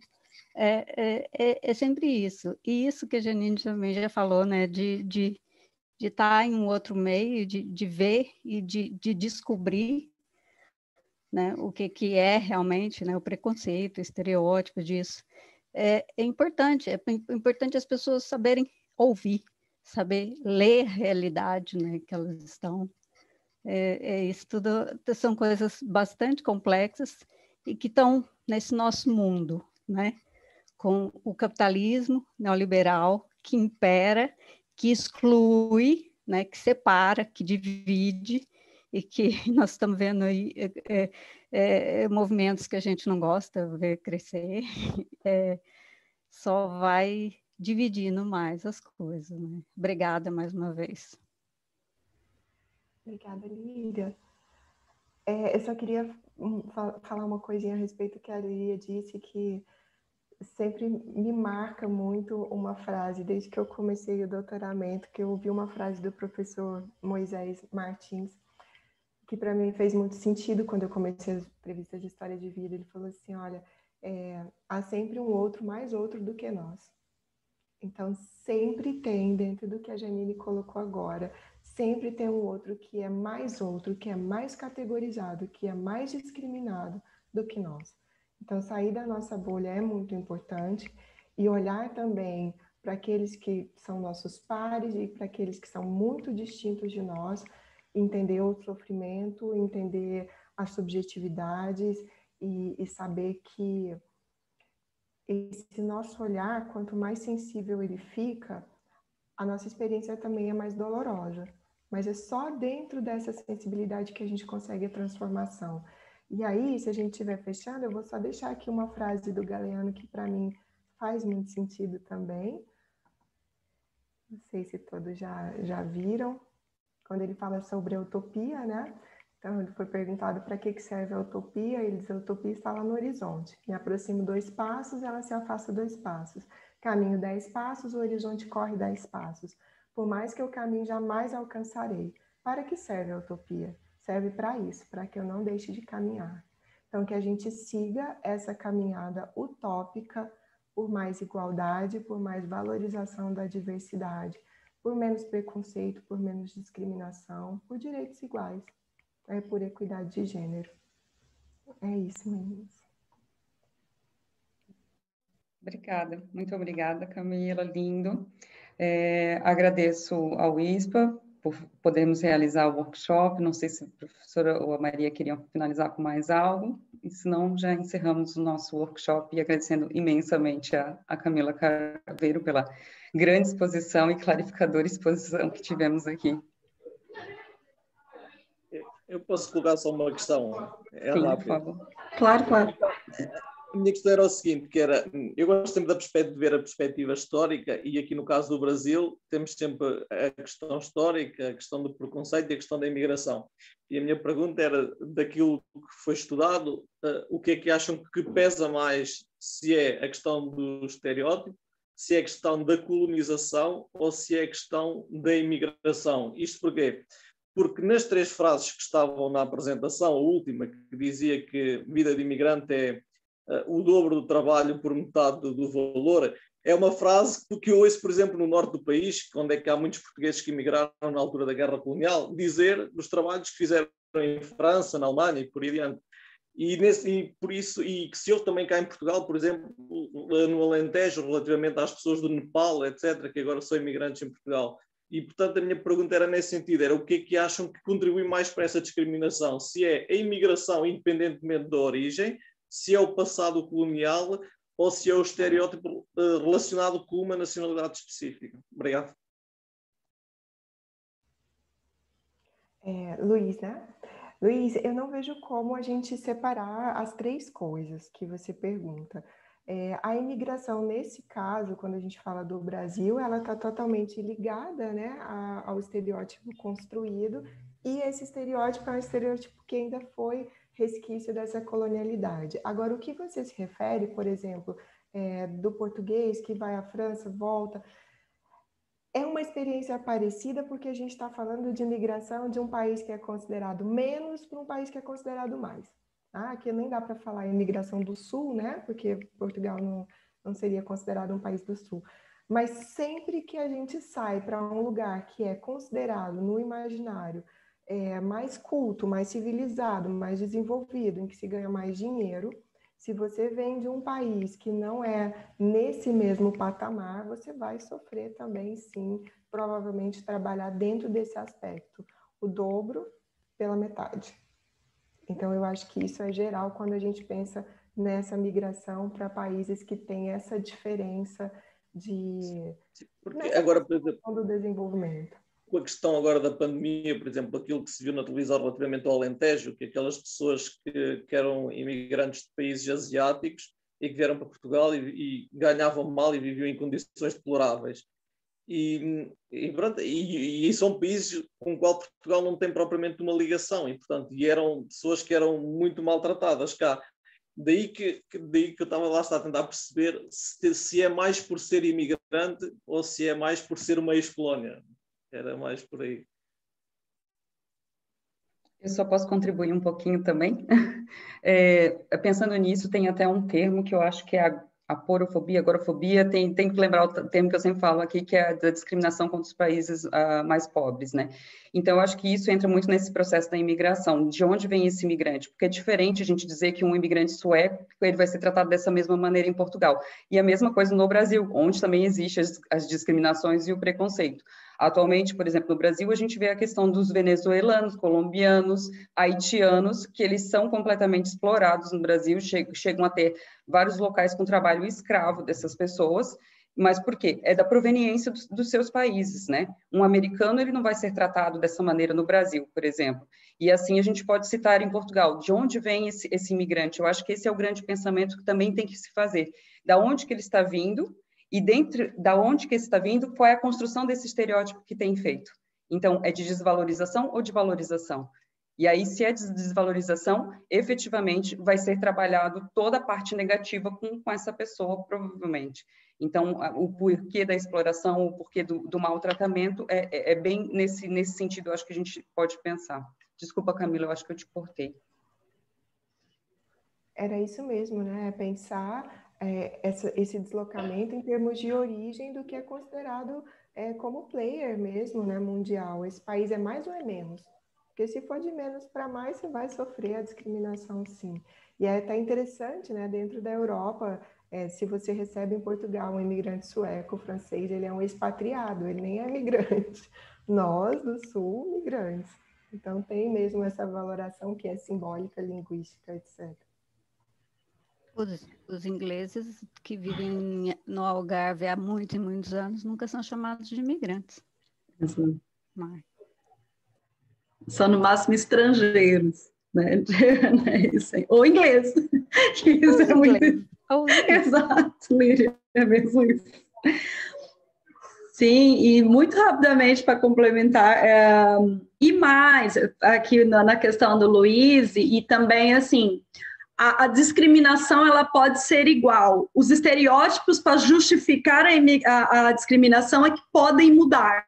É sempre isso. E isso que a Janine também já falou, né? De estar em um outro meio, de ver e de descobrir, né? O que é realmente, né? O preconceito, o estereótipo disso. É importante as pessoas saberem ouvir, saber ler a realidade, né? Que elas estão. Isso tudo são coisas bastante complexas e que estão nesse nosso mundo, né? Com o capitalismo neoliberal que impera, que exclui, né? Que separa, que divide, e que nós estamos vendo aí movimentos que a gente não gosta de ver crescer, só vai dividindo mais as coisas, né? Obrigada mais uma vez.
Obrigada, Lília. Eu só queria falar uma coisinha a respeito que a Lília disse, que sempre me marca muito uma frase, desde que eu comecei o doutoramento, que eu ouvi uma frase do professor Moisés Martins, que para mim fez muito sentido quando eu comecei as entrevistas de história de vida. Ele falou assim, olha, há sempre um outro mais outro do que nós. Então, sempre tem, dentro do que a Janine colocou agora, sempre tem um outro que é mais categorizado, que é mais discriminado do que nós. Então, sair da nossa bolha é muito importante e olhar também para aqueles que são nossos pares e para aqueles que são muito distintos de nós, entender o sofrimento, entender as subjetividades e saber que esse nosso olhar, quanto mais sensível ele fica, a nossa experiência também é mais dolorosa. Mas é só dentro dessa sensibilidade que a gente consegue a transformação. E aí, se a gente estiver fechando, eu vou só deixar aqui uma frase do Galeano que para mim faz muito sentido também. Não sei se todos já viram, quando ele fala sobre a utopia, né? Então, ele foi perguntado para que serve a utopia, ele diz: a utopia está lá no horizonte. Me aproximo 2 passos, ela se afasta 2 passos. Caminho 10 passos, o horizonte corre 10 passos. Por mais que eu caminhe, jamais alcançarei. Para que serve a utopia? Serve para isso, para que eu não deixe de caminhar. Então, que a gente siga essa caminhada utópica por mais igualdade, por mais valorização da diversidade, por menos preconceito, por menos discriminação, por direitos iguais, por equidade de gênero. É isso, meninas.
Obrigada, muito obrigada, Camila, lindo. Agradeço ao ISPA por podermos realizar o workshop. Não sei se a professora ou a Maria queriam finalizar com mais algo, e se não, já encerramos o nosso workshop, e agradecendo imensamente a Camila Craveiro pela grande exposição e clarificadora exposição que tivemos aqui.
Eu posso colocar só uma questão?
Sim, rápido. Por favor.
Claro, claro.
A minha questão era o seguinte, que era, eu gosto sempre de ver a perspectiva histórica, e aqui no caso do Brasil temos sempre a questão histórica, a questão do preconceito e a questão da imigração. E a minha pergunta era, daquilo que foi estudado, o que é que acham que pesa mais, se é a questão do estereótipo, se é a questão da colonização ou se é a questão da imigração? Isto porquê? Porque nas 3 frases que estavam na apresentação, a última, que dizia que vida de imigrante é o dobro do trabalho por metade do valor, é uma frase que eu ouço, por exemplo, no norte do país, onde é que há muitos portugueses que emigraram na altura da Guerra Colonial, dizer dos trabalhos que fizeram em França, na Alemanha e por aí adiante. E por isso, e que se eu também cá em Portugal, por exemplo, no Alentejo, relativamente às pessoas do Nepal, etc., que agora são imigrantes em Portugal. E, portanto, a minha pergunta era nesse sentido, era o que é que acham que contribui mais para essa discriminação? Se é a imigração, independentemente da origem, se é o passado colonial ou se é o estereótipo relacionado com uma nacionalidade específica. Obrigado.
Luiz, né? Luiz, eu não vejo como a gente separar as 3 coisas que você pergunta. A imigração, nesse caso, quando a gente fala do Brasil, ela está totalmente ligada, né, ao estereótipo construído, e esse estereótipo é um estereótipo que ainda foi resquício dessa colonialidade. Agora, o que você se refere, por exemplo, do português que vai à França, volta, é uma experiência parecida porque a gente está falando de imigração de um país que é considerado menos para um país que é considerado mais. Aqui nem dá para falar em imigração do Sul, né? Porque Portugal não seria considerado um país do Sul. Mas sempre que a gente sai para um lugar que é considerado no imaginário mais culto, mais civilizado, mais desenvolvido, em que se ganha mais dinheiro, se você vem de um país que não é nesse mesmo patamar, você vai sofrer também, sim, provavelmente trabalhar dentro desse aspecto, o dobro pela metade. Então, eu acho que isso é geral quando a gente pensa nessa migração para países que têm essa diferença de...
Porque agora, por exemplo,
do desenvolvimento.
Com a questão agora da pandemia, por exemplo, aquilo que se viu na televisão relativamente ao Alentejo, que aquelas pessoas que eram imigrantes de países asiáticos e que vieram para Portugal e ganhavam mal e viviam em condições deploráveis. E são países com o qual Portugal não tem propriamente uma ligação, e, portanto, eram pessoas que eram muito maltratadas cá. Daí que eu estava lá a tentar perceber se é mais por ser imigrante ou se é mais por ser uma ex-colónia. Era mais por aí.
Eu só posso contribuir um pouquinho também. Pensando nisso, tem até um termo que eu acho que é a porofobia, agorafobia, tem que lembrar o termo que eu sempre falo aqui, que é a da discriminação contra os países mais pobres, né? Então, eu acho que isso entra muito nesse processo da imigração. De onde vem esse imigrante? Porque é diferente a gente dizer que um imigrante sueco, ele vai ser tratado dessa mesma maneira em Portugal. E a mesma coisa no Brasil, onde também existem as discriminações e o preconceito. Atualmente, por exemplo, no Brasil, a gente vê a questão dos venezuelanos, colombianos, haitianos, que eles são completamente explorados no Brasil, chegam a ter vários locais com trabalho escravo dessas pessoas, Mas por quê? É da proveniência dos seus países, né? Um americano, ele não vai ser tratado dessa maneira no Brasil, por exemplo. E assim a gente pode citar em Portugal, de onde vem esse imigrante? Eu acho que esse é o grande pensamento que também tem que se fazer. Da onde que ele está vindo e dentro da onde que ele está vindo, qual é a construção desse estereótipo que tem feito? Então, é de desvalorização ou de valorização? E aí, se é desvalorização, efetivamente vai ser trabalhado toda a parte negativa com essa pessoa, provavelmente. Então, o porquê da exploração, o porquê do maltratamento, é bem nesse sentido, eu acho que a gente pode pensar. Desculpa, Camila, eu acho que eu te cortei.
Era isso mesmo, né? Pensar esse deslocamento em termos de origem do que é considerado como player mesmo, né, mundial. Esse país é mais ou é menos? Porque se for de menos para mais, você vai sofrer a discriminação, sim. E tá interessante, né? Dentro da Europa, se você recebe em Portugal um imigrante sueco, francês, ele é um expatriado, ele nem é migrante. Nós, do Sul, migrantes. Então, tem mesmo essa valoração que é simbólica, linguística, etc.
Os ingleses que vivem no Algarve há muitos e muitos anos nunca são chamados de imigrantes.
Sim.
Mas...
são no máximo estrangeiros, né? Isso aí. Ou inglês. Isso é muito... Exato, Lídia, é mesmo isso. Sim, e muito rapidamente para complementar, e mais, aqui na questão do Luiz, e também, assim, a discriminação, ela pode ser igual. Os estereótipos para justificar a discriminação é que podem mudar.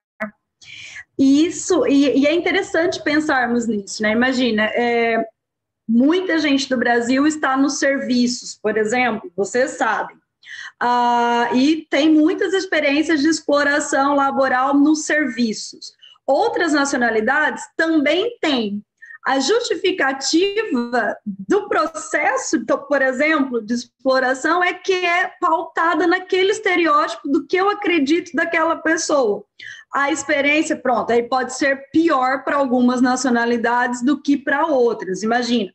Isso, e é interessante pensarmos nisso, né? Imagina, muita gente do Brasil está nos serviços, por exemplo, vocês sabem, e tem muitas experiências de exploração laboral nos serviços. Outras nacionalidades também têm. A justificativa do processo, então, por exemplo, de exploração é que é pautada naquele estereótipo do que eu acredito daquela pessoa. A experiência, pronto, aí pode ser pior para algumas nacionalidades do que para outras. Imagina,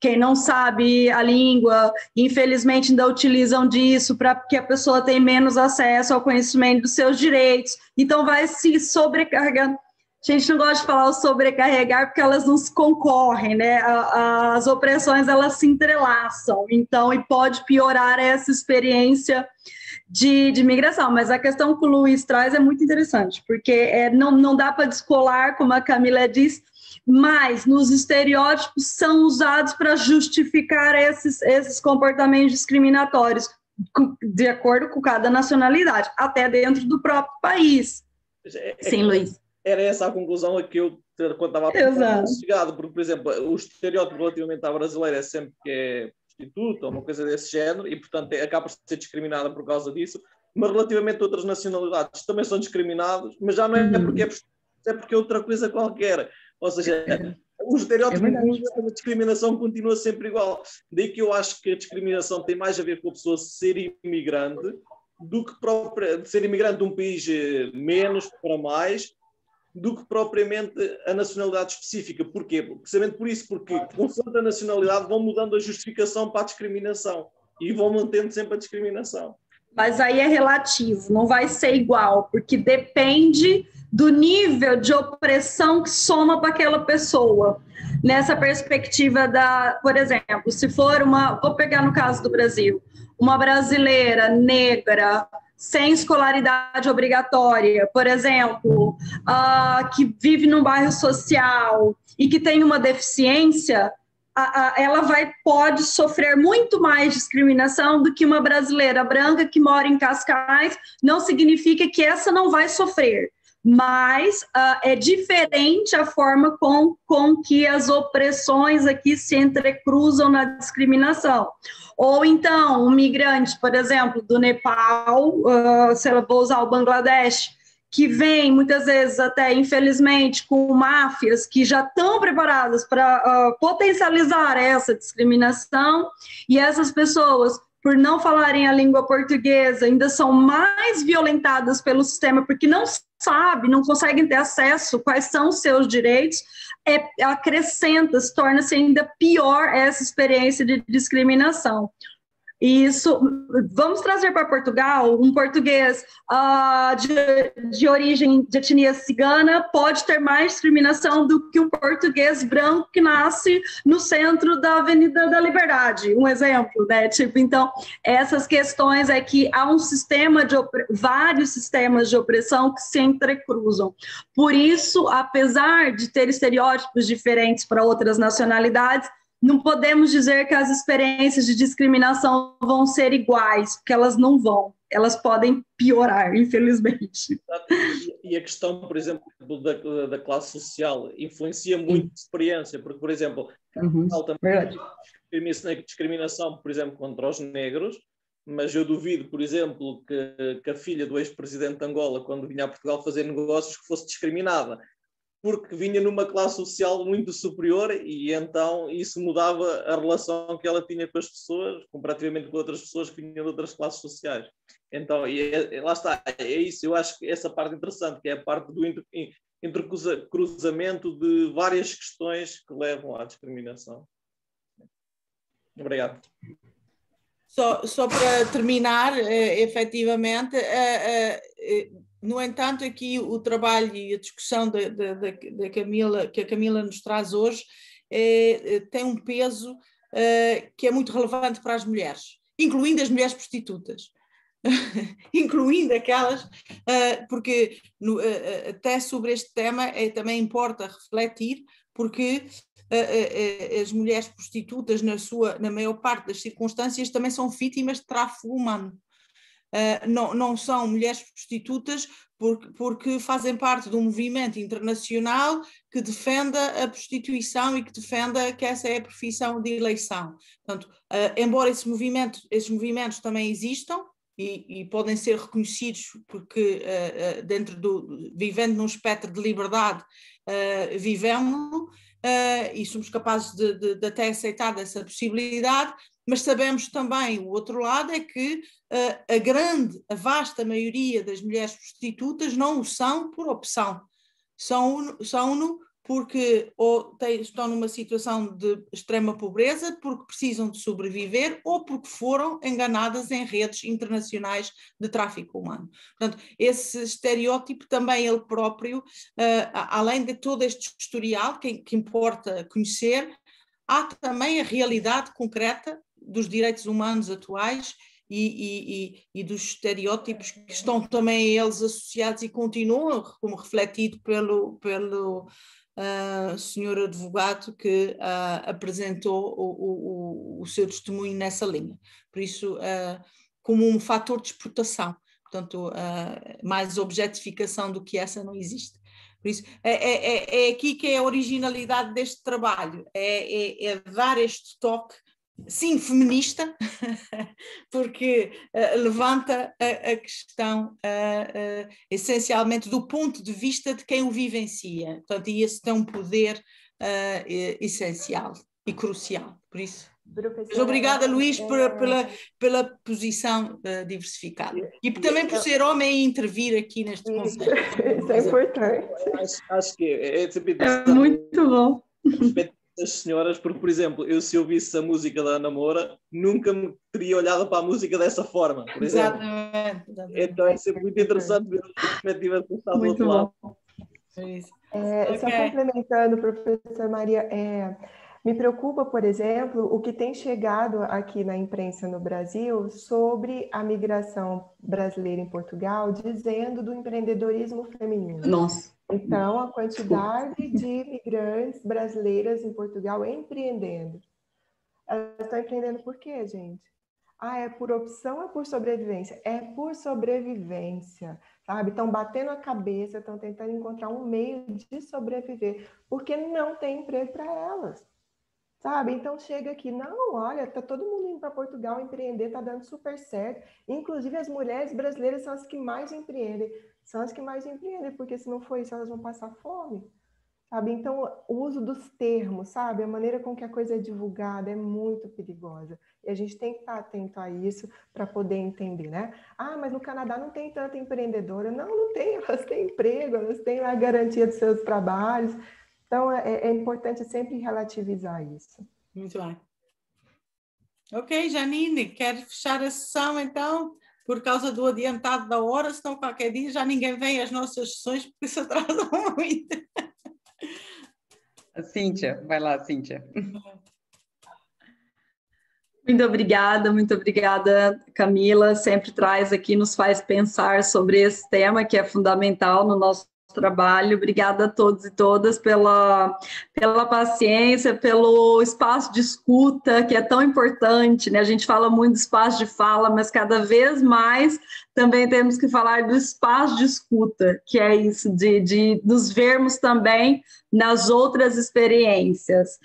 quem não sabe a língua, infelizmente ainda utilizam disso para que a pessoa tenha menos acesso ao conhecimento dos seus direitos, então vai se sobrecarregando. A gente não gosta de falar o sobrecarregar porque elas não se concorrem, né? As opressões, elas se entrelaçam, então, e pode piorar essa experiência de migração, mas a questão que o Luiz traz é muito interessante, porque não dá para descolar, como a Camila diz, mas nos estereótipos são usados para justificar esses comportamentos discriminatórios, de acordo com cada nacionalidade, até dentro do próprio país. Sim, Luiz.
Era essa a conclusão a que eu, quando estava a chegado, porque, por exemplo, o estereótipo relativamente à brasileira é sempre que é prostituta ou uma coisa desse género e, portanto, acaba por ser discriminada por causa disso, mas relativamente a outras nacionalidades também são discriminados, mas já não é porque é prostituta, é porque é outra coisa qualquer. Ou seja, o estereótipo da discriminação continua sempre igual. Daí que eu acho que a discriminação tem mais a ver com a pessoa ser imigrante do que ser imigrante de um país menos para mais, do que propriamente a nacionalidade específica. Porquê? Precisamente por isso, porque consoante a nacionalidade vão mudando a justificação para a discriminação e vão mantendo sempre a discriminação.
Mas aí é relativo, não vai ser igual, porque depende do nível de opressão que soma para aquela pessoa. Nessa perspectiva por exemplo, se for vou pegar no caso do Brasil, uma brasileira negra, sem escolaridade obrigatória, por exemplo, que vive num bairro social e que tem uma deficiência, ela pode sofrer muito mais discriminação do que uma brasileira branca que mora em Cascais. Não significa que essa não vai sofrer, mas é diferente a forma com que as opressões aqui se entrecruzam na discriminação. Ou então, um migrante, por exemplo, do Nepal, se eu vou usar o Bangladesh, que vem muitas vezes até, infelizmente, com máfias que já estão preparadas para potencializar essa discriminação, e essas pessoas, por não falarem a língua portuguesa, ainda são mais violentadas pelo sistema, porque não conseguem ter acesso quais são os seus direitos, torna-se ainda pior essa experiência de discriminação. Isso, vamos trazer para Portugal um português de origem de etnia cigana pode ter mais discriminação do que um português branco que nasce no centro da Avenida da Liberdade, um exemplo, né? Tipo, então, essas questões é que há um sistema vários sistemas de opressão que se entrecruzam. Por isso, apesar de ter estereótipos diferentes para outras nacionalidades, não podemos dizer que as experiências de discriminação vão ser iguais, porque elas não vão, elas podem piorar, infelizmente.
E a questão, por exemplo, da classe social influencia muito a experiência, porque, por exemplo, também discriminação, por exemplo, contra os negros, mas eu duvido, por exemplo, que a filha do ex-presidente de Angola, quando vinha a Portugal fazer negócios, que fosse discriminada, porque vinha numa classe social muito superior e então isso mudava a relação que ela tinha com as pessoas, comparativamente com outras pessoas que vinham de outras classes sociais. Então, lá está, é isso, eu acho que essa parte interessante, que é a parte do intercruzamento de várias questões que levam à discriminação. Obrigado.
Só para terminar, efetivamente, no entanto, aqui o trabalho e a discussão da Camila, que a Camila nos traz hoje, tem um peso que é muito relevante para as mulheres, incluindo as mulheres prostitutas. Incluindo aquelas, porque até sobre este tema também importa refletir, porque as mulheres prostitutas, na maior parte das circunstâncias, também são vítimas de tráfico humano. Não são mulheres prostitutas porque fazem parte de um movimento internacional que defenda a prostituição e que defenda que essa é a profissão de eleição. Portanto, embora esses movimentos também existam e podem ser reconhecidos porque vivendo num espectro de liberdade, vivemos-no, e somos capazes de até aceitar essa possibilidade, mas sabemos também, o outro lado é que a vasta maioria das mulheres prostitutas não o são por opção, são-no porque ou estão numa situação de extrema pobreza, porque precisam de sobreviver ou porque foram enganadas em redes internacionais de tráfico humano. Portanto, esse estereótipo também ele próprio, além de todo este historial que importa conhecer, há também a realidade concreta dos direitos humanos atuais e dos estereótipos que estão também eles associados e continuam, como refletido pelo senhor advogado que apresentou o seu testemunho nessa linha. Por isso, como um fator de exportação, portanto, mais objetificação do que essa não existe. Por isso, é aqui que é a originalidade deste trabalho, é dar este toque, sim, feminista, porque levanta a questão essencialmente do ponto de vista de quem o vivencia. Portanto, e esse tem um poder essencial e crucial. Por isso, mas obrigada, Luís, pela posição diversificada. E também por ser homem e intervir aqui neste conceito.
Isso é importante.
Acho que
é muito bom.
Das senhoras, porque, por exemplo, se eu ouvisse a música da Ana Moura, nunca me teria olhado para a música dessa forma, por exemplo. Exatamente. Então é sempre muito interessante ver a perspectiva que está do outro lado.
Só complementando, professor Maria, me preocupa, por exemplo, o que tem chegado aqui na imprensa no Brasil sobre a migração brasileira em Portugal, dizendo do empreendedorismo feminino.
Nossa.
Então, a quantidade de imigrantes brasileiras em Portugal empreendendo. Elas estão empreendendo por quê, gente? É por opção ou é por sobrevivência? É por sobrevivência, sabe? Estão batendo a cabeça, estão tentando encontrar um meio de sobreviver, porque não tem emprego para elas, sabe? Então, chega aqui, não, olha, está todo mundo indo para Portugal empreender, está dando super certo. Inclusive, as mulheres brasileiras são as que mais empreendem. Porque se não for isso, elas vão passar fome, sabe? Então, o uso dos termos, sabe? A maneira com que a coisa é divulgada é muito perigosa. E a gente tem que estar atento a isso para poder entender, né? Mas no Canadá não tem tanta empreendedora. Não tem, elas têm emprego, elas têm a garantia dos seus trabalhos. Então, é importante sempre relativizar isso.
Muito bem. Ok, Janine, quer fechar a sessão então? Por causa do adiantado da hora, senão qualquer dia já ninguém vem às nossas sessões porque se atrasam muito.
A Cíntia, vai lá, Cíntia.
Muito obrigada, Camila. Sempre traz aqui, nos faz pensar sobre esse tema que é fundamental no nosso trabalho. Obrigada a todos e todas pela paciência, pelo espaço de escuta, que é tão importante, né? A gente fala muito do espaço de fala, mas cada vez mais também temos que falar do espaço de escuta, que é isso, de nos vermos também nas outras experiências.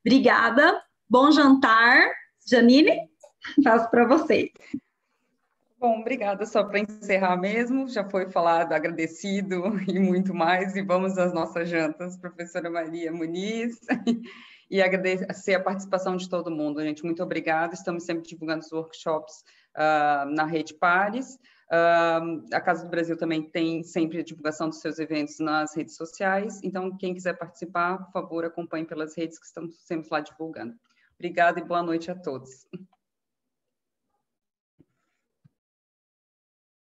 Obrigada, bom jantar. Janine, passo para você.
Bom, obrigada. Só para encerrar mesmo, já foi falado, agradecido e muito mais, e vamos às nossas jantas, professora Maria Muniz, e agradecer a participação de todo mundo, gente. Muito obrigada. Estamos sempre divulgando os workshops na Rede Pares. A Casa do Brasil também tem sempre a divulgação dos seus eventos nas redes sociais, então quem quiser participar, por favor, acompanhe pelas redes que estamos sempre lá divulgando. Obrigada e boa noite a todos.